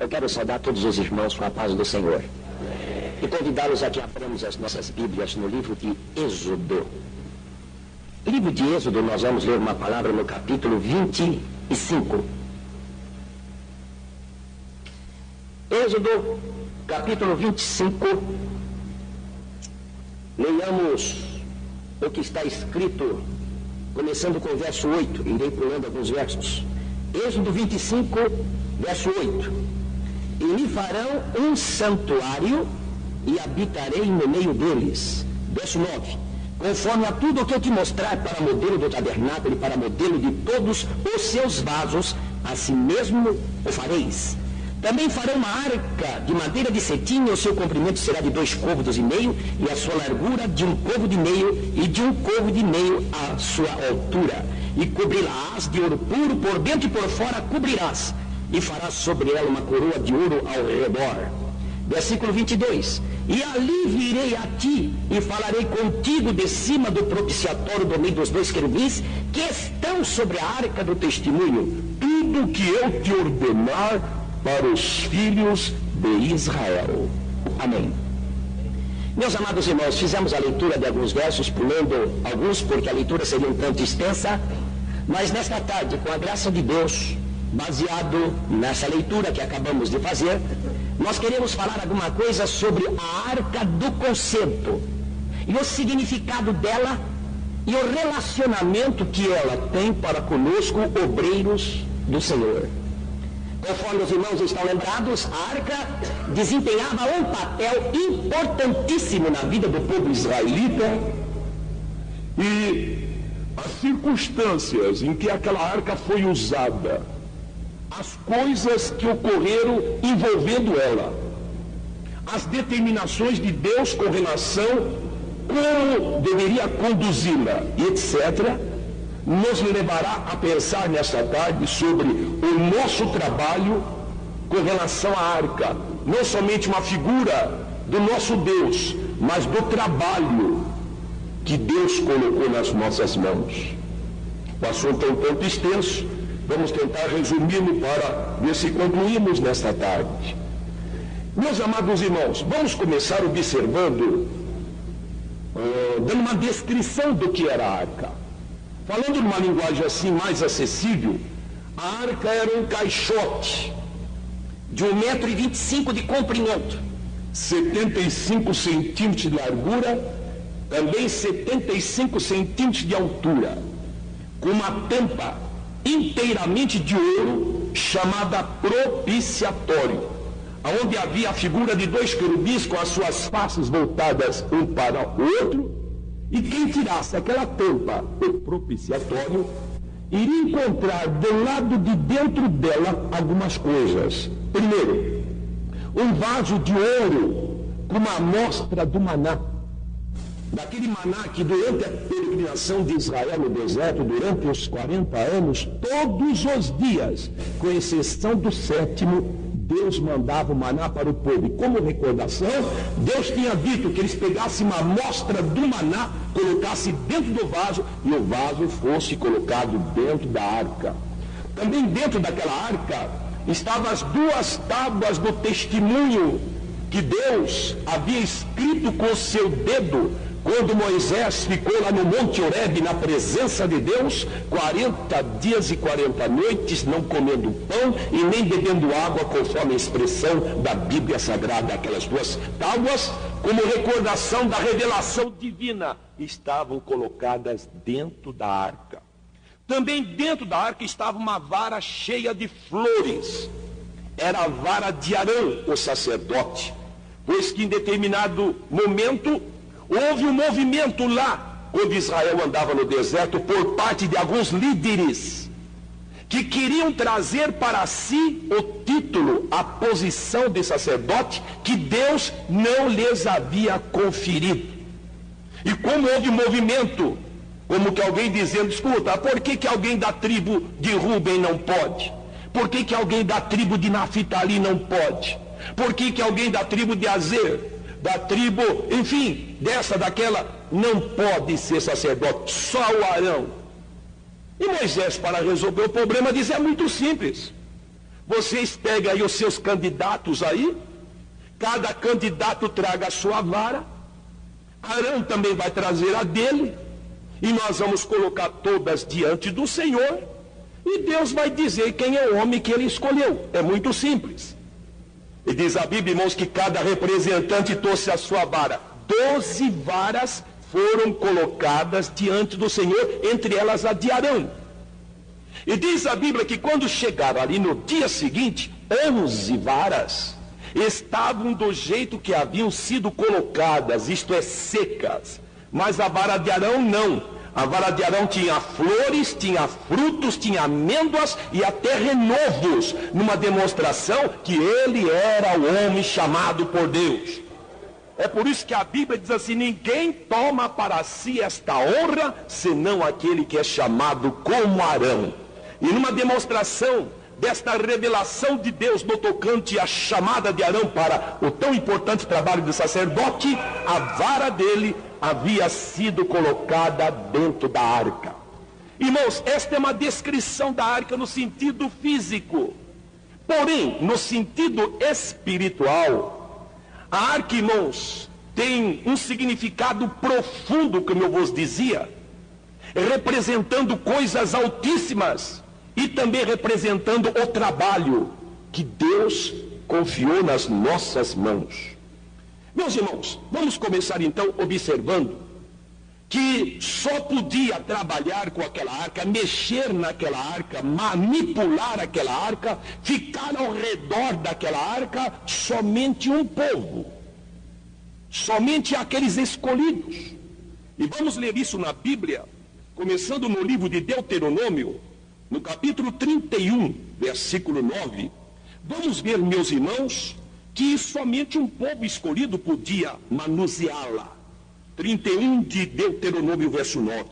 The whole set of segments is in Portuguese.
Eu quero saudar todos os irmãos com a paz do Senhor e convidá-los a que abramos as nossas Bíblias no livro de Êxodo. Livro de Êxodo, nós vamos ler uma palavra no capítulo 25. Êxodo, capítulo 25. Leiamos o que está escrito, começando com o verso 8, irei pulando alguns versos. Êxodo 25, verso 8. E me farão um santuário e habitarei no meio deles. Verso 9. Conforme a tudo o que eu te mostrar para modelo do tabernáculo e para modelo de todos os seus vasos, assim mesmo o fareis. Também farão uma arca de madeira de cetim, e o seu comprimento será de 2,5 côvados, e a sua largura de 1,5 côvado, e de 1,5 côvado a sua altura. E cobri-la-ás de ouro puro, por dentro e por fora cobrirás, e farás sobre ela uma coroa de ouro ao redor. Versículo 22. E ali virei a ti, e falarei contigo de cima do propiciatório, do meio dos 2 querubins, que estão sobre a arca do testemunho, tudo que eu te ordenar para os filhos de Israel. Amém. Meus amados irmãos, fizemos a leitura de alguns versos, pulando alguns, porque a leitura seria um tanto extensa, mas nesta tarde, com a graça de Deus, baseado nessa leitura que acabamos de fazer, nós queremos falar alguma coisa sobre a Arca do Concerto e o significado dela e o relacionamento que ela tem para conosco, obreiros do Senhor. Conforme os irmãos estão lembrados, a arca desempenhava um papel importantíssimo na vida do povo israelita, e as circunstâncias em que aquela arca foi usada, as coisas que ocorreram envolvendo ela, as determinações de Deus com relação como deveria conduzi-la, etc., nos levará a pensar nesta tarde sobre o nosso trabalho com relação à arca. Não somente uma figura do nosso Deus, mas do trabalho que Deus colocou nas nossas mãos. O assunto é um tanto extenso, vamos tentar resumi-lo para ver se concluímos nesta tarde. Meus amados irmãos, vamos começar observando, dando uma descrição do que era a arca. Falando numa linguagem assim mais acessível, a arca era um caixote de 1,25 m de comprimento, 75 centímetros de largura, também 75 centímetros de altura, com uma tampa inteiramente de ouro, chamada propiciatório, onde havia a figura de 2 querubins com as suas faces voltadas um para o outro, e quem tirasse aquela tampa, o propiciatório, iria encontrar do lado de dentro dela algumas coisas. Primeiro, um vaso de ouro com uma amostra do maná. Daquele maná que durante a peregrinação de Israel no deserto, durante os 40 anos, todos os dias, com exceção do 7º, Deus mandava o maná para o povo. E como recordação, Deus tinha dito que eles pegassem uma amostra do maná, colocassem dentro do vaso, e o vaso fosse colocado dentro da arca. Também dentro daquela arca estavam as 2 tábuas do testemunho que Deus havia escrito com o seu dedo, quando Moisés ficou lá no Monte Horebe, na presença de Deus, 40 dias e 40 noites, não comendo pão e nem bebendo água, conforme a expressão da Bíblia Sagrada. Aquelas 2 tábuas, como recordação da revelação divina, estavam colocadas dentro da arca. Também dentro da arca estava uma vara cheia de flores. Era a vara de Arão, o sacerdote, pois que em determinado momento houve um movimento lá, quando Israel andava no deserto, por parte de alguns líderes, que queriam trazer para si o título, a posição de sacerdote, que Deus não lhes havia conferido. E como houve um movimento, como que alguém dizendo, escuta, por que alguém da tribo de Ruben não pode? Por que alguém da tribo de Naftali não pode? Por que alguém da tribo de Azer, da tribo, enfim, dessa, daquela, não pode ser sacerdote, só o Arão? E Moisés, para resolver o problema, diz, é muito simples. Vocês pegam aí os seus candidatos aí, cada candidato traga a sua vara, Arão também vai trazer a dele, e nós vamos colocar todas diante do Senhor, e Deus vai dizer quem é o homem que ele escolheu. É muito simples. E diz a Bíblia, irmãos, que cada representante trouxe a sua vara. 12 varas foram colocadas diante do Senhor, entre elas a de Arão. E diz a Bíblia que quando chegaram ali no dia seguinte, 11 varas estavam do jeito que haviam sido colocadas, isto é, secas. Mas a vara de Arão não. A vara de Arão tinha flores, tinha frutos, tinha amêndoas e até renovos, numa demonstração que ele era o homem chamado por Deus. É por isso que a Bíblia diz assim: ninguém toma para si esta honra, senão aquele que é chamado como Arão. E numa demonstração desta revelação de Deus no tocante à chamada de Arão para o tão importante trabalho de sacerdote, a vara dele havia sido colocada dentro da arca. Irmãos, esta é uma descrição da arca no sentido físico. Porém, no sentido espiritual, a arca, irmãos, tem um significado profundo, como eu vos dizia, representando coisas altíssimas e também representando o trabalho que Deus confiou nas nossas mãos. Meus irmãos, vamos começar então observando que só podia trabalhar com aquela arca, mexer naquela arca, manipular aquela arca, ficar ao redor daquela arca somente um povo, somente aqueles escolhidos. E vamos ler isso na Bíblia, começando no livro de Deuteronômio, no capítulo 31, versículo 9. Vamos ver, meus irmãos, que somente um povo escolhido podia manuseá-la. 31 de Deuteronômio, verso 9.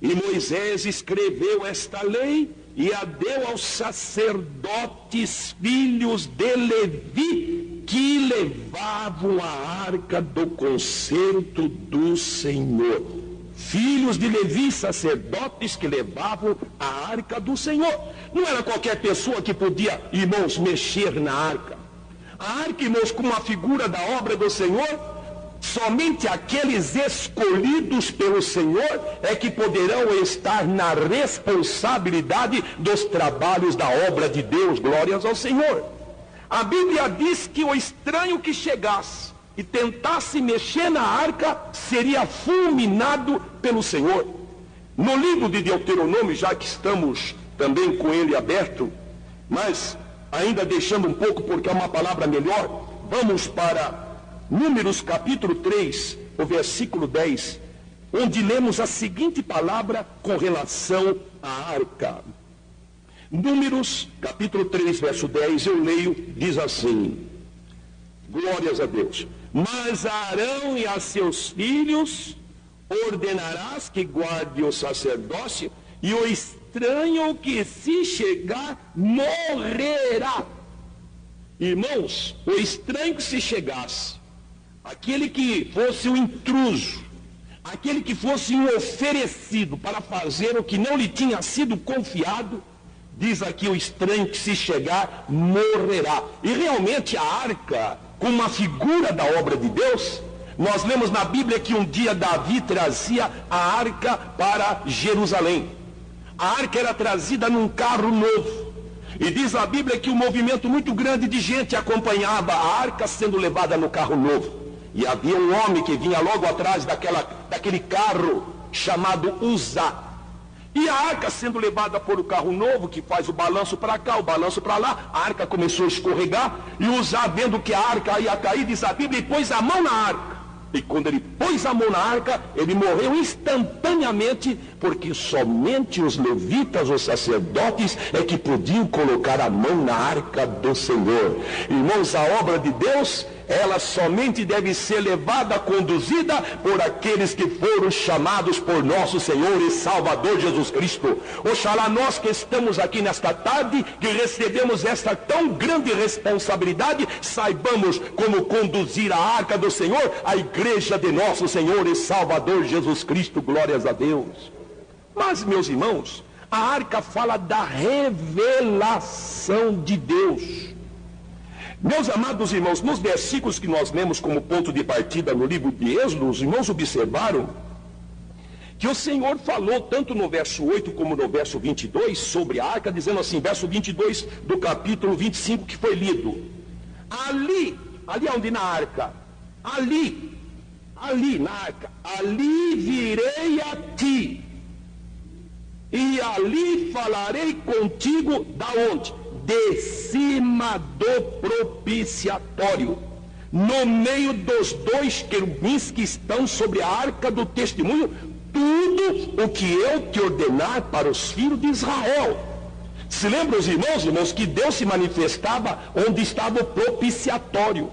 E Moisés escreveu esta lei e a deu aos sacerdotes, filhos de Levi, que levavam a arca do concerto do Senhor. Filhos de Levi, sacerdotes que levavam a arca do Senhor. Não era qualquer pessoa que podia, irmãos, mexer na arca. A arca, irmãos, como uma figura da obra do Senhor, somente aqueles escolhidos pelo Senhor é que poderão estar na responsabilidade dos trabalhos da obra de Deus. Glórias ao Senhor. A Bíblia diz que o estranho que chegasse e tentasse mexer na arca seria fulminado pelo Senhor. No livro de Deuteronômio, já que estamos também com ele aberto, mas ainda deixando um pouco porque é uma palavra melhor, vamos para Números capítulo 3, o versículo 10, onde lemos a seguinte palavra com relação à arca. Números capítulo 3, verso 10, eu leio, diz assim: glórias a Deus. Mas a Arão e a seus filhos ordenarás que guarde o sacerdócio, e o estranho que se chegar morrerá. Irmãos, o estranho que se chegasse, aquele que fosse um intruso, aquele que fosse um oferecido para fazer o que não lhe tinha sido confiado, diz aqui: o estranho que se chegar morrerá. E realmente a arca, como uma figura da obra de Deus, nós lemos na Bíblia que um dia Davi trazia a arca para Jerusalém. A arca era trazida num carro novo. E diz a Bíblia que um movimento muito grande de gente acompanhava a arca sendo levada no carro novo. E havia um homem que vinha logo atrás daquele carro chamado Uzá. E a arca sendo levada por o carro novo, que faz o balanço para cá, o balanço para lá, a arca começou a escorregar, e Uzá, vendo que a arca ia cair, diz a Bíblia, e pôs a mão na arca. E quando ele pôs a mão na arca, ele morreu instantaneamente, porque somente os levitas, os sacerdotes, é que podiam colocar a mão na arca do Senhor. Irmãos, a obra de Deus, ela somente deve ser levada, conduzida por aqueles que foram chamados por nosso Senhor e Salvador Jesus Cristo. Oxalá nós que estamos aqui nesta tarde, que recebemos esta tão grande responsabilidade, saibamos como conduzir a arca do Senhor, a igreja de nosso Senhor e Salvador Jesus Cristo. Glórias a Deus. Mas, meus irmãos, A arca fala da revelação de Deus. Meus amados irmãos, nos versículos que nós lemos como ponto de partida no livro de Êxodo, os irmãos observaram que o Senhor falou tanto no verso 8 como no verso 22 sobre a arca, dizendo assim, verso 22 do capítulo 25 que foi lido. Ali onde na arca, ali na arca, ali virei a ti, e ali falarei contigo da onde? De cima do propiciatório, no meio dos dois querubins que estão sobre a arca do testemunho, tudo o que eu te ordenar para os filhos de Israel. Se lembram os irmãos, que Deus se manifestava onde estava o propiciatório.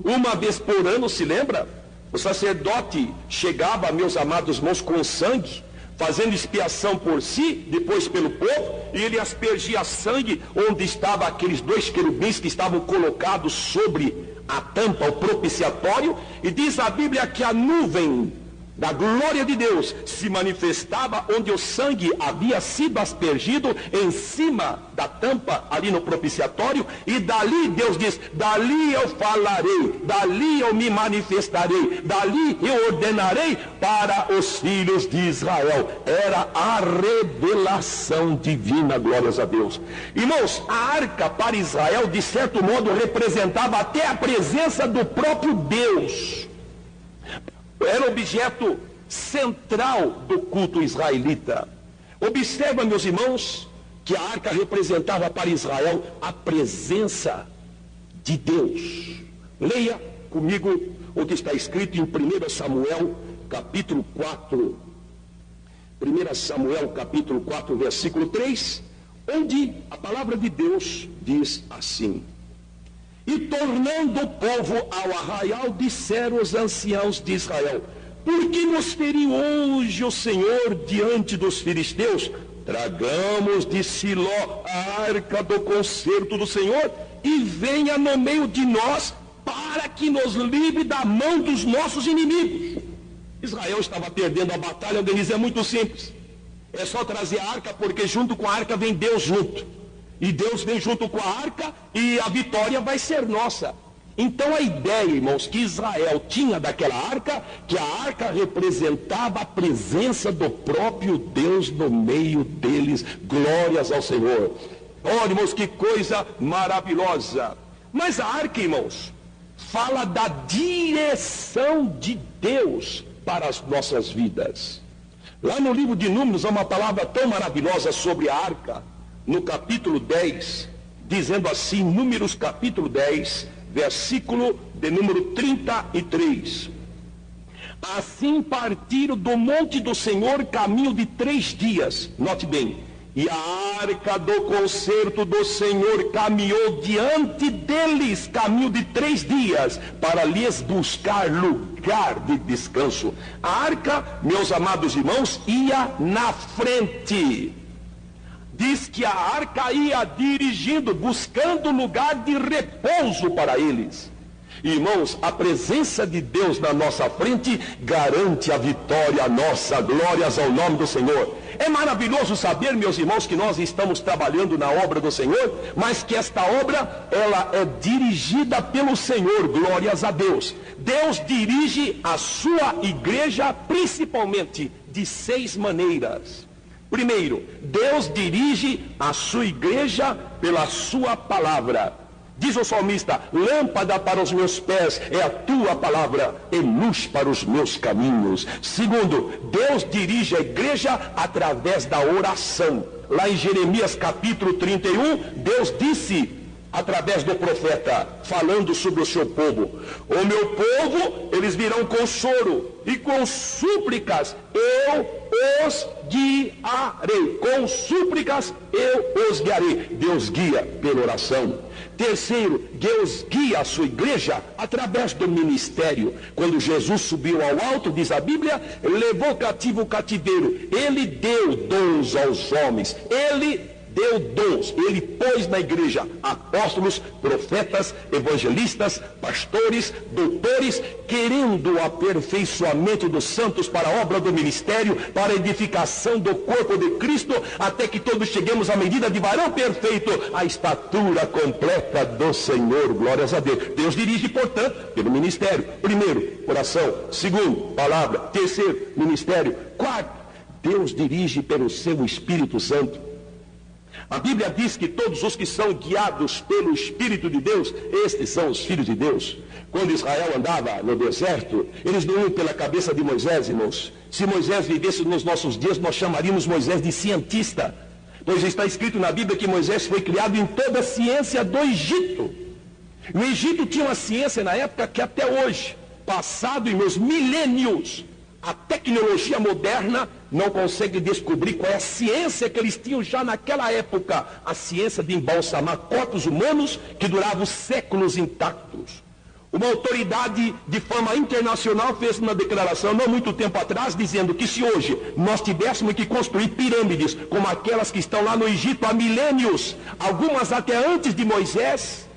Uma vez por ano, se lembra? O sacerdote chegava, meus amados irmãos, com sangue, fazendo expiação por si, depois pelo povo, e ele aspergia sangue onde estavam aqueles dois querubins que estavam colocados sobre a tampa, o propiciatório, e diz a Bíblia que a nuvem da glória de Deus se manifestava onde o sangue havia sido aspergido em cima da tampa ali no propiciatório, e dali Deus diz, dali eu falarei, dali eu me manifestarei, dali eu ordenarei para os filhos de Israel. Era a revelação divina, glórias a Deus. Irmãos, a arca para Israel de certo modo representava até a presença do próprio Deus. Era objeto central do culto israelita. Observa, meus irmãos, que a arca representava para Israel a presença de Deus. Leia comigo o que está escrito em 1 Samuel, capítulo 4. 1 Samuel, capítulo 4, versículo 3, onde a palavra de Deus diz assim: E tornando o povo ao arraial, disseram os anciãos de Israel: Por que nos feriu hoje o Senhor diante dos filisteus? Tragamos de Siló a arca do concerto do Senhor, e venha no meio de nós, para que nos livre da mão dos nossos inimigos. Israel estava perdendo a batalha, onde diz é muito simples. É só trazer a arca, porque junto com a arca vem Deus junto. E Deus vem junto com a arca e a vitória vai ser nossa. Então a ideia, irmãos, que Israel tinha daquela arca, que a arca representava a presença do próprio Deus no meio deles. Glórias ao Senhor. Olha, irmãos, que coisa maravilhosa. Mas a arca, irmãos, fala da direção de Deus para as nossas vidas. Lá no livro de Números há uma palavra tão maravilhosa sobre a arca, no capítulo 10, dizendo assim, Números capítulo 10, versículo de número 33. Assim partiram do monte do Senhor caminho de 3 dias, note bem, e a arca do concerto do Senhor caminhou diante deles, caminho de 3 dias, para lhes buscar lugar de descanso. A arca, meus amados irmãos, ia na frente. Diz que a arca ia dirigindo, buscando lugar de repouso para eles. Irmãos, a presença de Deus na nossa frente garante a vitória nossa. Glórias ao nome do Senhor. É maravilhoso saber, meus irmãos, que nós estamos trabalhando na obra do Senhor, mas que esta obra, ela é dirigida pelo Senhor. Glórias a Deus. Deus dirige a sua igreja principalmente de 6 maneiras. Primeiro, Deus dirige a sua igreja pela sua palavra. Diz o salmista, lâmpada para os meus pés é a tua palavra e luz para os meus caminhos. Segundo, Deus dirige a igreja através da oração. Lá em Jeremias capítulo 31, Deus disse, através do profeta, falando sobre o seu povo: o meu povo, eles virão com choro e com súplicas eu os guiarei. Com súplicas eu os guiarei. Deus guia pela oração. Terceiro, Deus guia a sua igreja através do ministério. Quando Jesus subiu ao alto, diz a Bíblia, levou cativo o cativeiro. Ele deu dons aos homens. Ele deu dons. Ele pôs na igreja apóstolos, profetas, evangelistas, pastores, doutores, querendo o aperfeiçoamento dos santos para a obra do ministério, para a edificação do corpo de Cristo, até que todos cheguemos à medida de varão perfeito, à estatura completa do Senhor. Glórias a Deus. Deus dirige, portanto, pelo ministério. Primeiro, oração. Segundo, palavra. Terceiro, ministério. Quarto, Deus dirige pelo seu Espírito Santo. A Bíblia diz que todos os que são guiados pelo Espírito de Deus, estes são os filhos de Deus. Quando Israel andava no deserto, eles não iam pela cabeça de Moisés, irmãos. Se Moisés vivesse nos nossos dias, nós chamaríamos Moisés de cientista. Pois está escrito na Bíblia que Moisés foi criado em toda a ciência do Egito. O Egito tinha uma ciência na época que até hoje, passado em meus milênios, a tecnologia moderna não consegue descobrir qual é a ciência que eles tinham já naquela época. A ciência de embalsamar corpos humanos que duravam séculos intactos. Uma autoridade de fama internacional fez uma declaração não muito tempo atrás, dizendo que se hoje nós tivéssemos que construir pirâmides como aquelas que estão lá no Egito há milênios, algumas até antes de Moisés,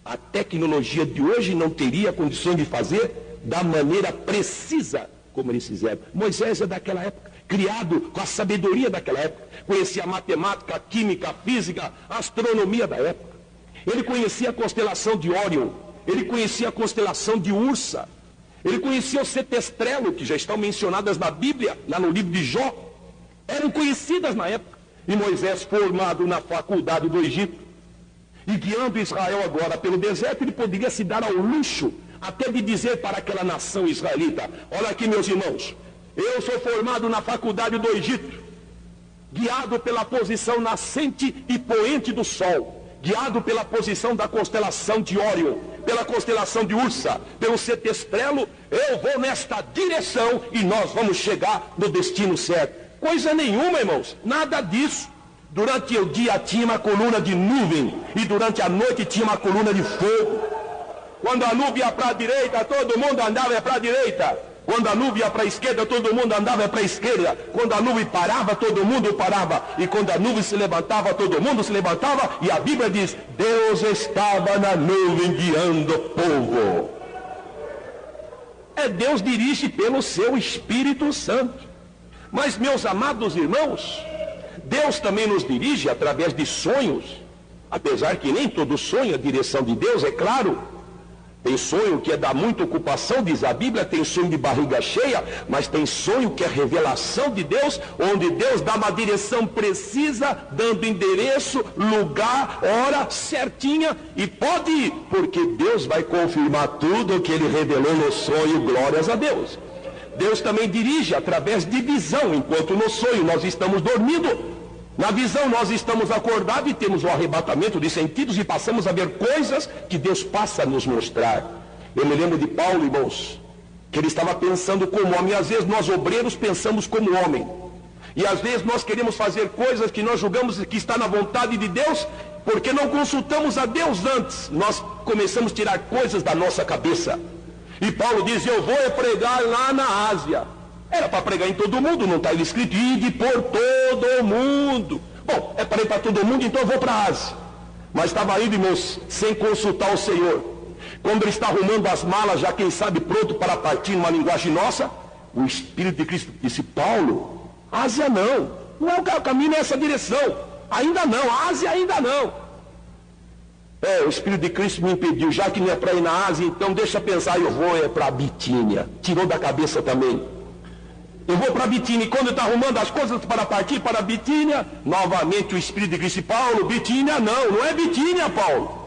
a tecnologia de hoje não teria condições de fazer da maneira precisa como eles fizeram. Moisés é daquela época, criado com a sabedoria daquela época, conhecia a matemática, a química, a física, a astronomia da época. Ele conhecia a constelação de Órion, ele conhecia a constelação de Ursa, ele conhecia o setestrelo, que já estão mencionadas na Bíblia, lá no livro de Jó, eram conhecidas na época. E Moisés, formado na faculdade do Egito, e guiando Israel agora pelo deserto, ele poderia se dar ao luxo até de dizer para aquela nação israelita: olha aqui, meus irmãos, eu sou formado na faculdade do Egito, guiado pela posição nascente e poente do sol, guiado pela posição da constelação de Órion, pela constelação de Ursa, pelo setestrelo, eu vou nesta direção e nós vamos chegar no destino certo. Coisa nenhuma, irmãos, nada disso. Durante o dia tinha uma coluna de nuvem e durante a noite tinha uma coluna de fogo. Quando a nuvem ia para a direita, todo mundo andava para a direita. Quando a nuvem ia para a esquerda, todo mundo andava para a esquerda. Quando a nuvem parava, todo mundo parava. E quando a nuvem se levantava, todo mundo se levantava. E a Bíblia diz: Deus estava na nuvem guiando o povo. Deus dirige pelo seu Espírito Santo. Mas, meus amados irmãos, Deus também nos dirige através de sonhos. Apesar que nem todo sonho é direção de Deus, é claro. Tem sonho que é dar muita ocupação, diz a Bíblia, tem sonho de barriga cheia, mas tem sonho que é revelação de Deus, onde Deus dá uma direção precisa, dando endereço, lugar, hora certinha, e pode ir, porque Deus vai confirmar tudo o que Ele revelou no sonho. Glórias a Deus. Deus também dirige através de visão, enquanto no sonho nós estamos dormindo. Na visão nós estamos acordados e temos o arrebatamento de sentidos e passamos a ver coisas que Deus passa a nos mostrar. Eu me lembro de Paulo, irmãos, que ele estava pensando como homem. Às vezes nós obreiros pensamos como homem. E às vezes nós queremos fazer coisas que nós julgamos que está na vontade de Deus, porque não consultamos a Deus antes. Nós começamos a tirar coisas da nossa cabeça. E Paulo diz: eu vou pregar lá na Ásia. Era para pregar em todo mundo, não está escrito ide por todo o mundo. Bom, é para ir para todo mundo, então eu vou para a Ásia. Mas estava indo, irmãos, sem consultar o Senhor. Quando ele está arrumando as malas, já quem sabe pronto para partir numa linguagem nossa, o Espírito de Cristo disse: Paulo, Ásia não é o caminho nessa direção. Ainda não, Ásia ainda não. O Espírito de Cristo me impediu, já que não é para ir na Ásia, então deixa pensar, eu vou para a Bitínia. Tirou da cabeça também. Eu vou para Bitínia, e quando está arrumando as coisas para partir para Bitínia, novamente o Espírito de Cristo: Paulo, Bitínia não é Bitínia, Paulo.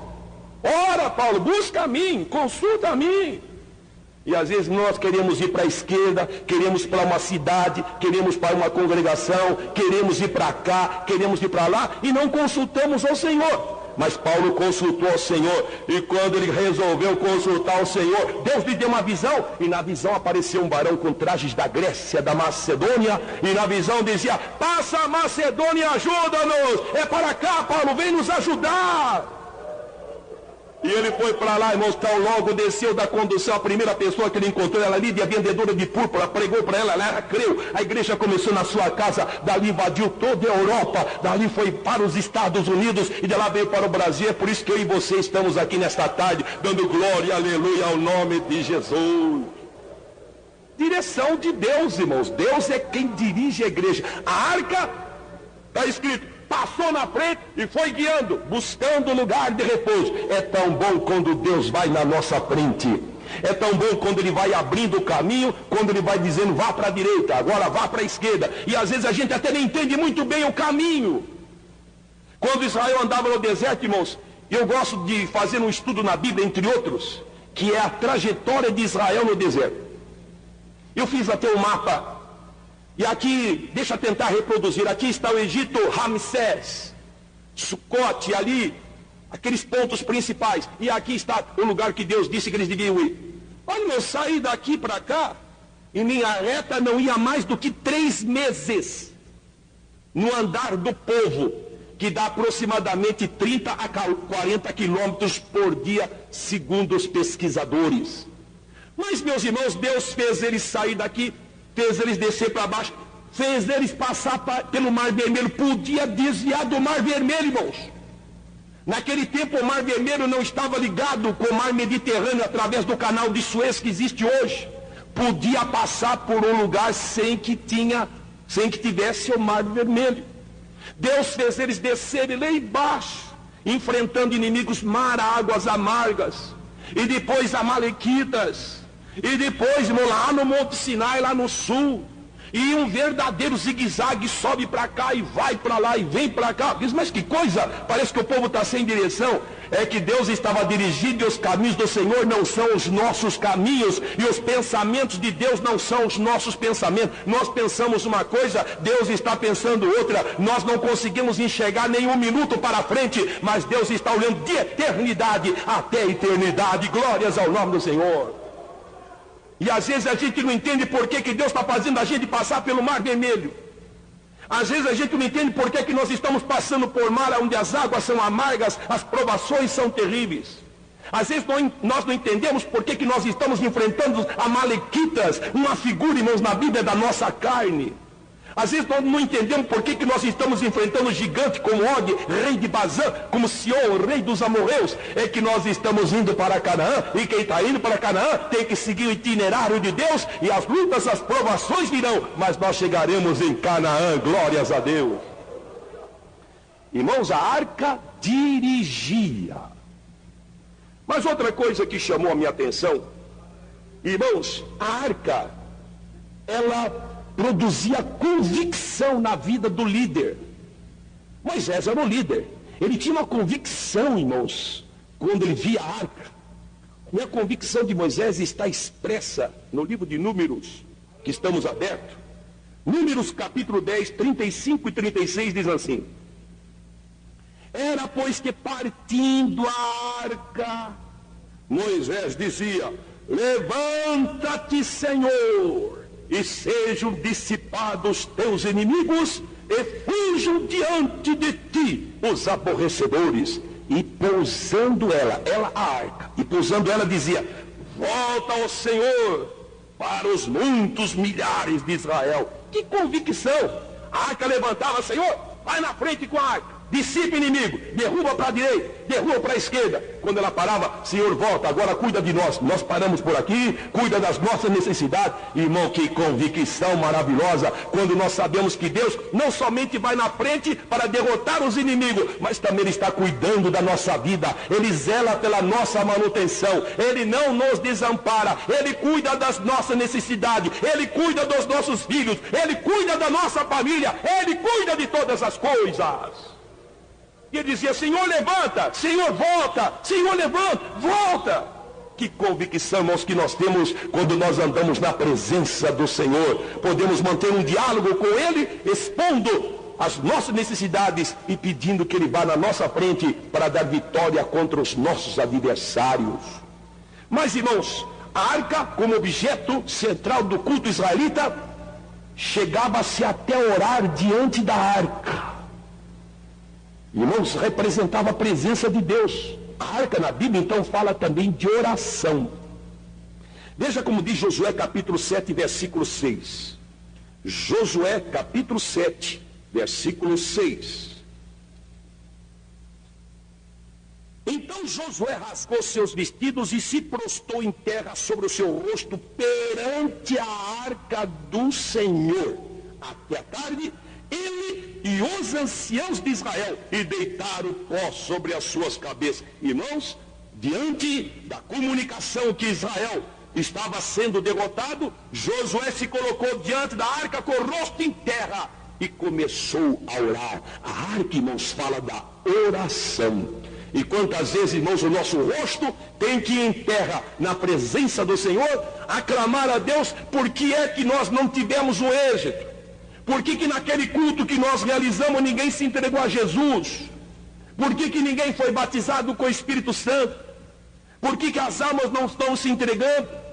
Ora, Paulo, busca a mim, consulta a mim. E às vezes nós queremos ir para a esquerda, queremos ir para uma cidade, queremos para uma congregação, queremos ir para cá, queremos ir para lá, e não consultamos ao Senhor. Mas Paulo consultou ao Senhor, e quando ele resolveu consultar ao Senhor, Deus lhe deu uma visão, e na visão apareceu um varão com trajes da Grécia, da Macedônia, e na visão dizia: passa a Macedônia, ajuda-nos, é para cá, Paulo, vem nos ajudar. E ele foi para lá, irmãos, tão logo desceu da condução, a primeira pessoa que ele encontrou, ela Lídia, vendedora de púrpura, pregou para ela, ela creu, a igreja começou na sua casa, dali invadiu toda a Europa, dali foi para os Estados Unidos, e de lá veio para o Brasil. É por isso que eu e você estamos aqui nesta tarde, dando glória, aleluia, ao nome de Jesus. Direção de Deus, irmãos, Deus é quem dirige a igreja. A arca, está escrito, passou na frente e foi guiando, buscando lugar de repouso. É tão bom quando Deus vai na nossa frente. É tão bom quando Ele vai abrindo o caminho, quando Ele vai dizendo, vá para a direita, agora vá para a esquerda. E às vezes a gente até nem entende muito bem o caminho. Quando Israel andava no deserto, irmãos, eu gosto de fazer um estudo na Bíblia, entre outros, que é a trajetória de Israel no deserto. Eu fiz até um mapa. E aqui, deixa eu tentar reproduzir, aqui está o Egito, Ramsés, Sucote, ali, aqueles pontos principais. E aqui está o lugar que Deus disse que eles deviam ir. Olha, eu saí daqui para cá, em linha reta não ia mais do que 3 meses no andar do povo, que dá aproximadamente 30 a 40 quilômetros por dia, segundo os pesquisadores. Mas, meus irmãos, Deus fez eles sair daqui, fez eles descer para baixo, fez eles passar pelo Mar Vermelho, podia desviar do Mar Vermelho, irmãos. Naquele tempo o Mar Vermelho não estava ligado com o Mar Mediterrâneo através do canal de Suez que existe hoje. Podia passar por um lugar sem que tivesse o Mar Vermelho. Deus fez eles descerem lá embaixo, enfrentando inimigos mar, águas amargas, e depois amalequitas, e depois lá no Monte Sinai, lá no sul, e um verdadeiro zigue-zague, sobe para cá e vai para lá e vem para cá. Diz, mas que coisa, parece que o povo está sem direção. É que Deus estava dirigindo, e os caminhos do Senhor não são os nossos caminhos, e os pensamentos de Deus não são os nossos pensamentos. Nós pensamos uma coisa, Deus está pensando outra. Nós não conseguimos enxergar nem um minuto para frente, mas Deus está olhando de eternidade até a eternidade. Glórias ao nome do Senhor. E às vezes a gente não entende por que Deus está fazendo a gente passar pelo Mar Vermelho. Às vezes a gente não entende por que nós estamos passando por mar onde as águas são amargas, as provações são terríveis. Às vezes nós não entendemos por que nós estamos enfrentando amalequitas, uma figura, irmãos, na Bíblia da nossa carne. Às vezes nós não entendemos por que nós estamos enfrentando gigante como Og, rei de Bazã, como Sion, rei dos amorreus. É que nós estamos indo para Canaã, e quem está indo para Canaã tem que seguir o itinerário de Deus, e as lutas, as provações virão, mas nós chegaremos em Canaã, glórias a Deus. Irmãos, a arca dirigia. Mas outra coisa que chamou a minha atenção, irmãos, a arca, ela produzia convicção na vida do líder. Moisés era o líder. Ele tinha uma convicção, irmãos, quando ele via a arca. E a convicção de Moisés está expressa no livro de Números, que estamos abertos. Números capítulo 10, 35 e 36 diz assim: era, pois, que partindo a arca, Moisés dizia, levanta-te, Senhor, e sejam dissipados teus inimigos, e fujam diante de ti os aborrecedores. E pousando ela a arca, e pousando ela dizia, volta ao Senhor para os muitos milhares de Israel. Que convicção! A arca levantava, Senhor, vai na frente com a arca, dissipa o inimigo, derruba para a direita, derruba para a esquerda. Quando ela parava, Senhor, volta, agora cuida de nós. Nós paramos por aqui, cuida das nossas necessidades. Irmão, que convicção maravilhosa, quando nós sabemos que Deus não somente vai na frente para derrotar os inimigos, mas também Ele está cuidando da nossa vida. Ele zela pela nossa manutenção. Ele não nos desampara. Ele cuida das nossas necessidades. Ele cuida dos nossos filhos. Ele cuida da nossa família. Ele cuida de todas as coisas. E ele dizia, Senhor, levanta, Senhor, volta, Senhor, levanta, volta. Que convicção, irmãos, que nós temos quando nós andamos na presença do Senhor. Podemos manter um diálogo com Ele, expondo as nossas necessidades e pedindo que Ele vá na nossa frente para dar vitória contra os nossos adversários. Mas, irmãos, a arca, como objeto central do culto israelita, chegava-se até orar diante da arca. Irmãos, representava a presença de Deus. a arca na Bíblia, então, fala também de oração. Veja como diz Josué capítulo 7, versículo 6. Josué capítulo 7, versículo 6. Então Josué rasgou seus vestidos e se prostrou em terra sobre o seu rosto perante a arca do Senhor. Até a tarde, ele e os anciãos de Israel, e deitaram pó sobre as suas cabeças. Irmãos, diante da comunicação que Israel estava sendo derrotado, Josué se colocou diante da arca com o rosto em terra e começou a orar. A arca, irmãos, fala da oração. E quantas vezes, irmãos, o nosso rosto tem que ir em terra, na presença do Senhor, aclamar a Deus, por que é que nós não tivemos o êxito? Por que naquele culto que nós realizamos ninguém se entregou a Jesus? Por que ninguém foi batizado com o Espírito Santo? Por que as almas não estão se entregando?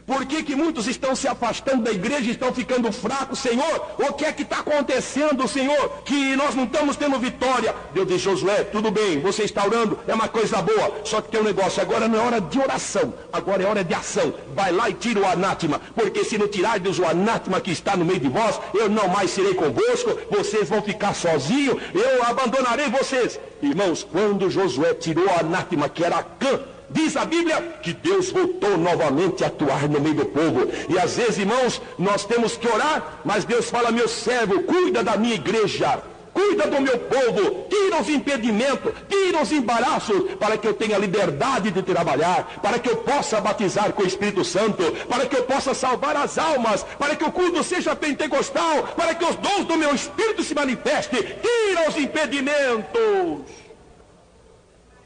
Por que muitos estão se afastando da igreja e estão ficando fracos, Senhor? O que é que está acontecendo, Senhor? Que nós não estamos tendo vitória. Deus diz, Josué, tudo bem, você está orando, é uma coisa boa. Só que tem um negócio, agora não é hora de oração, agora é hora de ação. Vai lá e tira o anátema, porque se não tirardes o anátema que está no meio de vós, eu não mais serei convosco, vocês vão ficar sozinhos, eu abandonarei vocês. Irmãos, quando Josué tirou o anátema, que era Acã, diz a Bíblia que Deus voltou novamente a atuar no meio do povo. E às vezes, irmãos, nós temos que orar, mas Deus fala, meu servo, cuida da minha igreja, cuida do meu povo, tira os impedimentos, tira os embaraços, para que eu tenha liberdade de trabalhar, para que eu possa batizar com o Espírito Santo, para que eu possa salvar as almas, para que o culto seja pentecostal, para que os dons do meu Espírito se manifestem. Tira os impedimentos.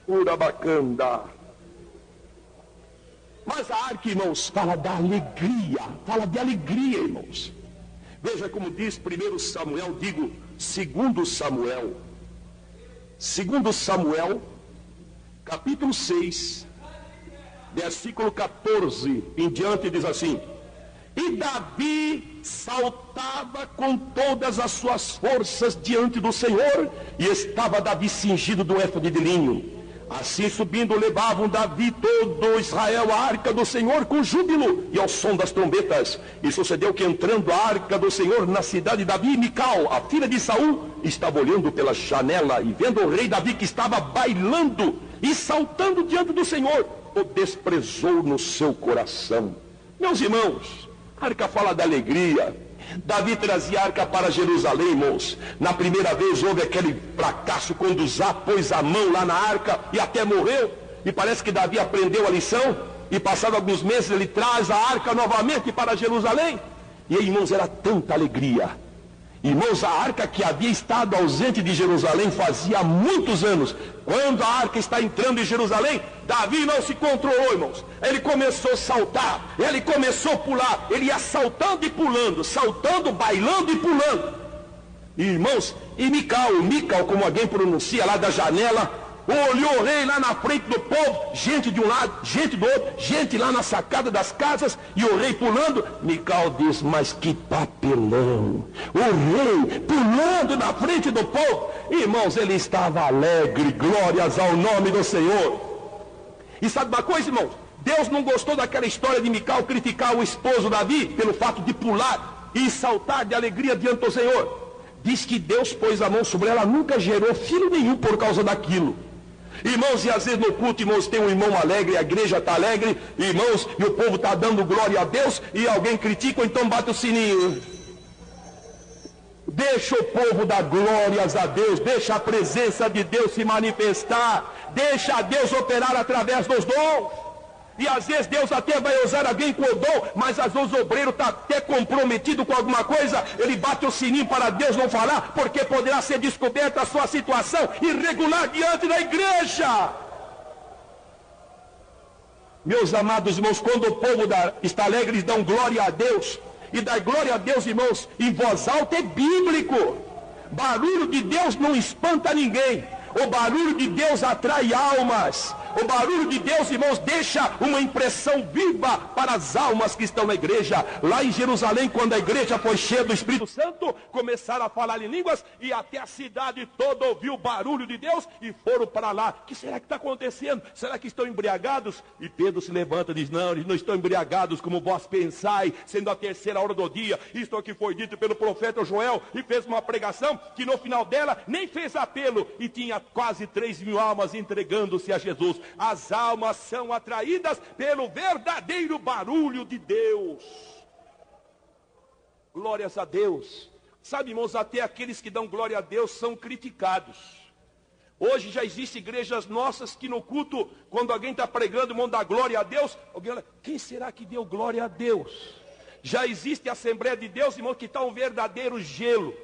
Urabacanda. Mas a arca, irmãos, fala da alegria, fala de alegria, irmãos. Veja como diz 1 Samuel, digo, 2 Samuel. 2 Samuel, capítulo 6, versículo 14 em diante, diz assim: E Davi saltava com todas as suas forças diante do Senhor, e estava Davi cingido do éfode de linho. Assim subindo levavam Davi todo Israel a arca do Senhor com júbilo e ao som das trombetas. E sucedeu que entrando a arca do Senhor na cidade de Davi, Mical, a filha de Saul, estava olhando pela janela e vendo o rei Davi que estava bailando e saltando diante do Senhor, o desprezou no seu coração. Meus irmãos, a arca fala da alegria. Davi trazia a arca para Jerusalém, irmãos. Na primeira vez houve aquele fracasso quando Uzá pôs a mão lá na arca e até morreu. E parece que Davi aprendeu a lição. E passados alguns meses ele traz a arca novamente para Jerusalém. E aí, irmãos, era tanta alegria. Irmãos, a arca que havia estado ausente de Jerusalém fazia muitos anos. Quando a arca está entrando em Jerusalém, Davi não se controlou, irmãos. Ele começou a saltar, ele começou a pular. Ele ia saltando e pulando, saltando, bailando e pulando. Irmãos, e Mical, como alguém pronuncia lá da janela, olhou o rei lá na frente do povo, gente de um lado, gente do outro, gente lá na sacada das casas, e o rei pulando. Mical diz, mas que papelão, o rei pulando na frente do povo. Irmãos, ele estava alegre, glórias ao nome do Senhor. E sabe uma coisa, irmãos? Deus não gostou daquela história de Mical criticar o esposo Davi pelo fato de pular e saltar de alegria diante do Senhor. Diz que Deus pôs a mão sobre ela, nunca gerou filho nenhum por causa daquilo. Irmãos, e às vezes no culto, irmãos, tem um irmão alegre, a igreja está alegre, irmãos, e o povo está dando glória a Deus, e alguém critica, ou então bate o sininho. Deixa o povo dar glórias a Deus, deixa a presença de Deus se manifestar, deixa Deus operar através dos dons. E às vezes Deus até vai usar alguém com o dom, mas às vezes o obreiro está até comprometido com alguma coisa, ele bate o sininho para Deus não falar, porque poderá ser descoberta a sua situação irregular diante da igreja. Meus amados irmãos, quando o povo está alegre, eles dão glória a Deus. E dar glória a Deus, irmãos, em voz alta é bíblico. Barulho de Deus não espanta ninguém. O barulho de Deus atrai almas. O barulho de Deus, irmãos, deixa uma impressão viva para as almas que estão na igreja. Lá em Jerusalém, quando a igreja foi cheia do Espírito Santo, começaram a falar em línguas e até a cidade toda ouviu o barulho de Deus e foram para lá. O que será que está acontecendo? Será que estão embriagados? E Pedro se levanta e diz: não, eles não estão embriagados como vós pensai, sendo a terceira hora do dia. Isto aqui foi dito pelo profeta Joel, e fez uma pregação que no final dela nem fez apelo, e tinha quase 3.000 almas entregando-se a Jesus. As almas são atraídas pelo verdadeiro barulho de Deus. Glórias a Deus. Sabe, irmãos, até aqueles que dão glória a Deus são criticados. Hoje já existem igrejas nossas que no culto, quando alguém está pregando, irmão, dá glória a Deus, alguém olha: quem será que deu glória a Deus? Já existe a Assembleia de Deus, irmão, que está um verdadeiro gelo.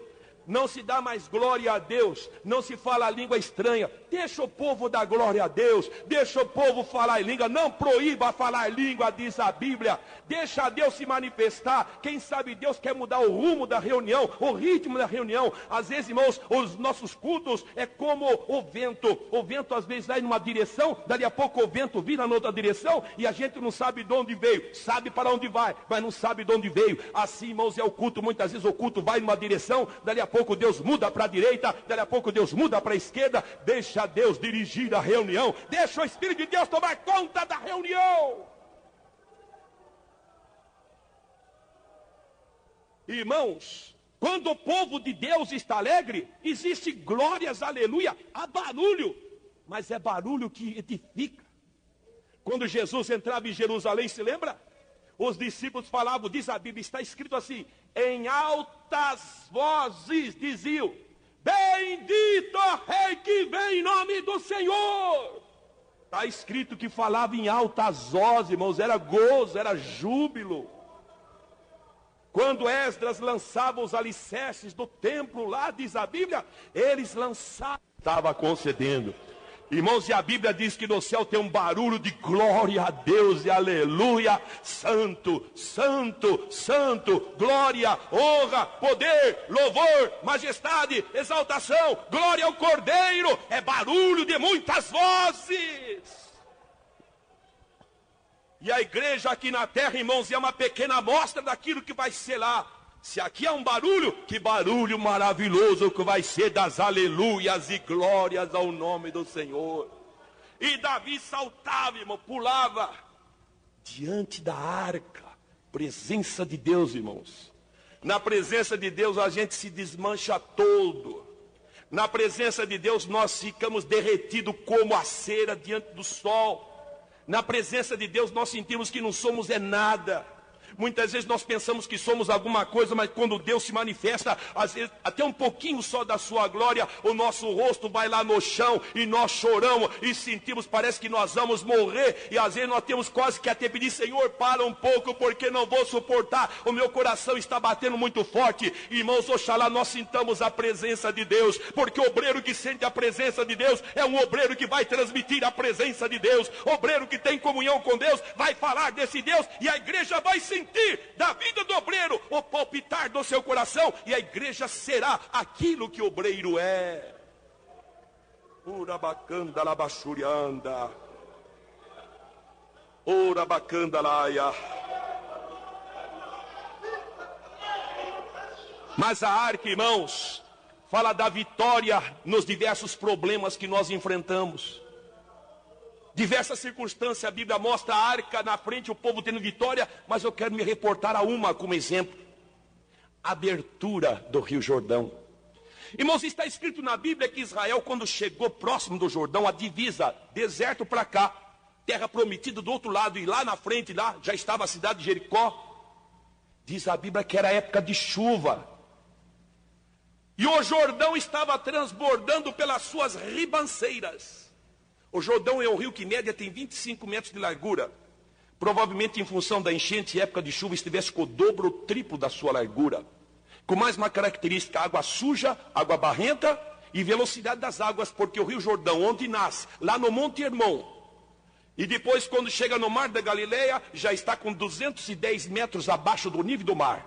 Não se dá mais glória a Deus, não se fala a língua estranha. Deixa o povo dar glória a Deus, deixa o povo falar em língua. Não proíba falar língua, diz a Bíblia. Deixa Deus se manifestar. Quem sabe Deus quer mudar o rumo da reunião, o ritmo da reunião. Às vezes, irmãos, os nossos cultos é como o vento. O vento às vezes vai numa direção, dali a pouco o vento vira na outra direção, e a gente não sabe de onde veio. Sabe para onde vai, mas não sabe de onde veio. Assim, irmãos, é o culto. Muitas vezes o culto vai numa direção, dali a pouco Deus muda para a direita, dali a pouco Deus muda para a esquerda. Deixa Deus dirigir a reunião, deixa o Espírito de Deus tomar conta da reunião. Irmãos, quando o povo de Deus está alegre, existe glórias, aleluia, há barulho, mas é barulho que edifica. Quando Jesus entrava em Jerusalém, se lembra? Os discípulos falavam, diz a Bíblia, está escrito assim: em altas vozes diziam: bendito Rei que vem em nome do Senhor. Está escrito que falava em altas vozes, irmãos, era gozo, era júbilo. Quando Esdras lançava os alicerces do templo lá, diz a Bíblia, eles lançavam, estava concedendo. Irmãos, e a Bíblia diz que no céu tem um barulho de glória a Deus e aleluia. Santo, santo, santo, glória, honra, poder, louvor, majestade, exaltação, glória ao Cordeiro. É barulho de muitas vozes. E a igreja aqui na terra, irmãos, é uma pequena amostra daquilo que vai ser lá. Se aqui é um barulho, que barulho maravilhoso que vai ser das aleluias e glórias ao nome do Senhor. E Davi saltava, irmão, pulava diante da arca, presença de Deus, irmãos. Na presença de Deus a gente se desmancha todo. Na presença de Deus nós ficamos derretidos como a cera diante do sol. Na presença de Deus nós sentimos que não somos nada. Muitas vezes nós pensamos que somos alguma coisa, mas quando Deus se manifesta, às vezes até um pouquinho só da sua glória, o nosso rosto vai lá no chão e nós choramos e sentimos, parece que nós vamos morrer. E às vezes nós temos quase que até pedir: Senhor, para um pouco, porque não vou suportar, o meu coração está batendo muito forte. Irmãos, oxalá nós sintamos a presença de Deus, porque o obreiro que sente a presença de Deus é um obreiro que vai transmitir a presença de Deus. Obreiro que tem comunhão com Deus vai falar desse Deus, e a igreja vai sentir da vida do obreiro o palpitar do seu coração, e a igreja será aquilo que o obreiro é. Urabacanda labachurianda, urabacanda laia. Mas a arca, irmãos, fala da vitória nos diversos problemas que nós enfrentamos. Diversas circunstâncias, a Bíblia mostra a arca na frente, o povo tendo vitória, mas eu quero me reportar a uma como exemplo: a abertura do Rio Jordão. Irmãos, está escrito na Bíblia que Israel, quando chegou próximo do Jordão, a divisa, deserto para cá, terra prometida do outro lado, e lá na frente, lá já estava a cidade de Jericó. Diz a Bíblia que era época de chuva, e o Jordão estava transbordando pelas suas ribanceiras. O Jordão é um rio que em média tem 25 metros de largura. Provavelmente em função da enchente e época de chuva estivesse com o dobro ou triplo da sua largura. Com mais uma característica: água suja, água barrenta e velocidade das águas, porque o Rio Jordão, onde nasce, lá no Monte Hermon, e depois quando chega no Mar da Galileia, já está com 210 metros abaixo do nível do mar.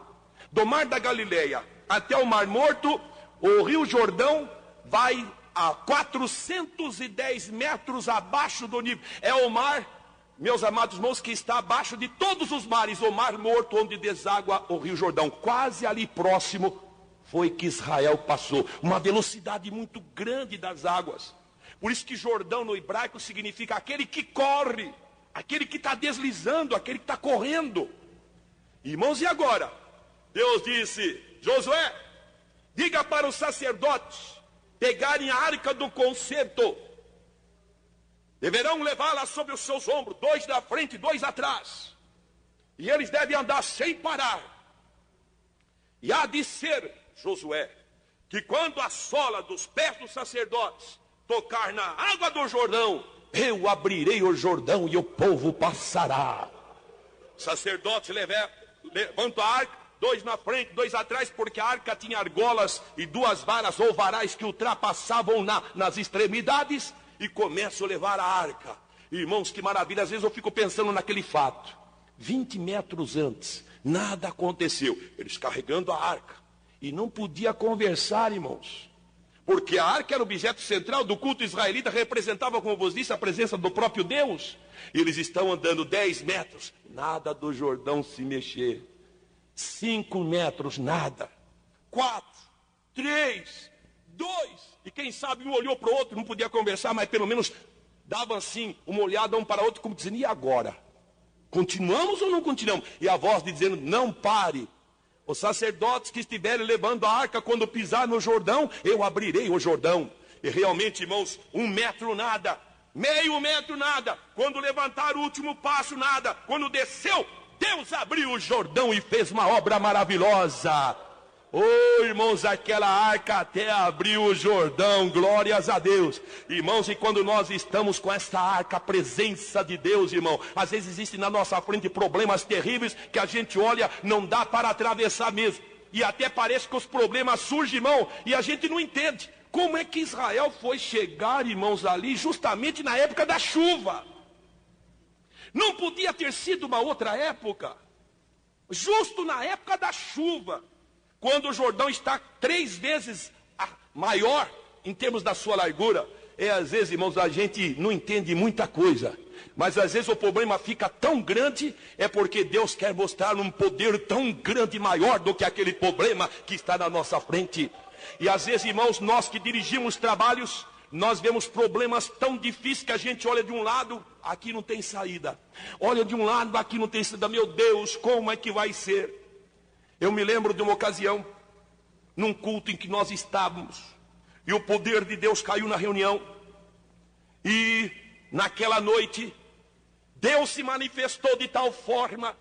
Do Mar da Galileia até o Mar Morto, o Rio Jordão vai a 410 metros abaixo do nível. É o mar, meus amados irmãos, que está abaixo de todos os mares, o mar morto onde deságua o Rio Jordão. Quase ali próximo foi que Israel passou. Uma velocidade muito grande das águas. Por isso que Jordão no hebraico significa aquele que corre, aquele que está deslizando, aquele que está correndo. Irmãos, e agora? Deus disse: Josué, diga para os sacerdotes pegarem a arca do concerto. Deverão levá-la sobre os seus ombros, 2 na frente e 2 atrás. E eles devem andar sem parar. E há de ser, Josué, que quando a sola dos pés dos sacerdotes tocar na água do Jordão, eu abrirei o Jordão e o povo passará. Sacerdotes levantam a arca, 2 na frente, 2 atrás, porque a arca tinha argolas e 2 varas ou varais que ultrapassavam nas extremidades, e começam a levar a arca. Irmãos, que maravilha. Às vezes eu fico pensando naquele fato. 20 metros antes, nada aconteceu. Eles carregando a arca. E não podia conversar, irmãos. Porque a arca era o objeto central do culto israelita, representava, como vos disse, a presença do próprio Deus. E eles estão andando 10 metros, nada do Jordão se mexer. 5 metros, nada. 4, 3, 2. E quem sabe um olhou para o outro, não podia conversar, mas pelo menos dava assim, uma olhada um para o outro, como dizendo: e agora? Continuamos ou não continuamos? E a voz dizendo: não pare. Os sacerdotes que estiverem levando a arca, quando pisar no Jordão, eu abrirei o Jordão. E realmente, irmãos, 1 metro nada, meio metro nada. Quando levantar o último passo, nada. Quando desceu, Deus abriu o Jordão e fez uma obra maravilhosa. Oh, irmãos, aquela arca até abriu o Jordão, glórias a Deus. Irmãos, e quando nós estamos com essa arca, a presença de Deus, irmão, às vezes existem na nossa frente problemas terríveis que a gente olha, não dá para atravessar mesmo. E até parece que os problemas surgem, irmão, e a gente não entende. Como é que Israel foi chegar, irmãos, ali justamente na época da chuva? Não podia ter sido uma outra época. Justo na época da chuva, quando o Jordão está 3 vezes maior em termos da sua largura. Às vezes, irmãos, a gente não entende muita coisa. Mas às vezes o problema fica tão grande, é porque Deus quer mostrar um poder tão grande, maior do que aquele problema que está na nossa frente. E às vezes, irmãos, nós que dirigimos trabalhos, nós vemos problemas tão difíceis que a gente olha de um lado, aqui não tem saída. Olha de um lado, aqui não tem saída. Meu Deus, como é que vai ser? Eu me lembro de uma ocasião, num culto em que nós estávamos, e o poder de Deus caiu na reunião, e naquela noite, Deus se manifestou de tal forma,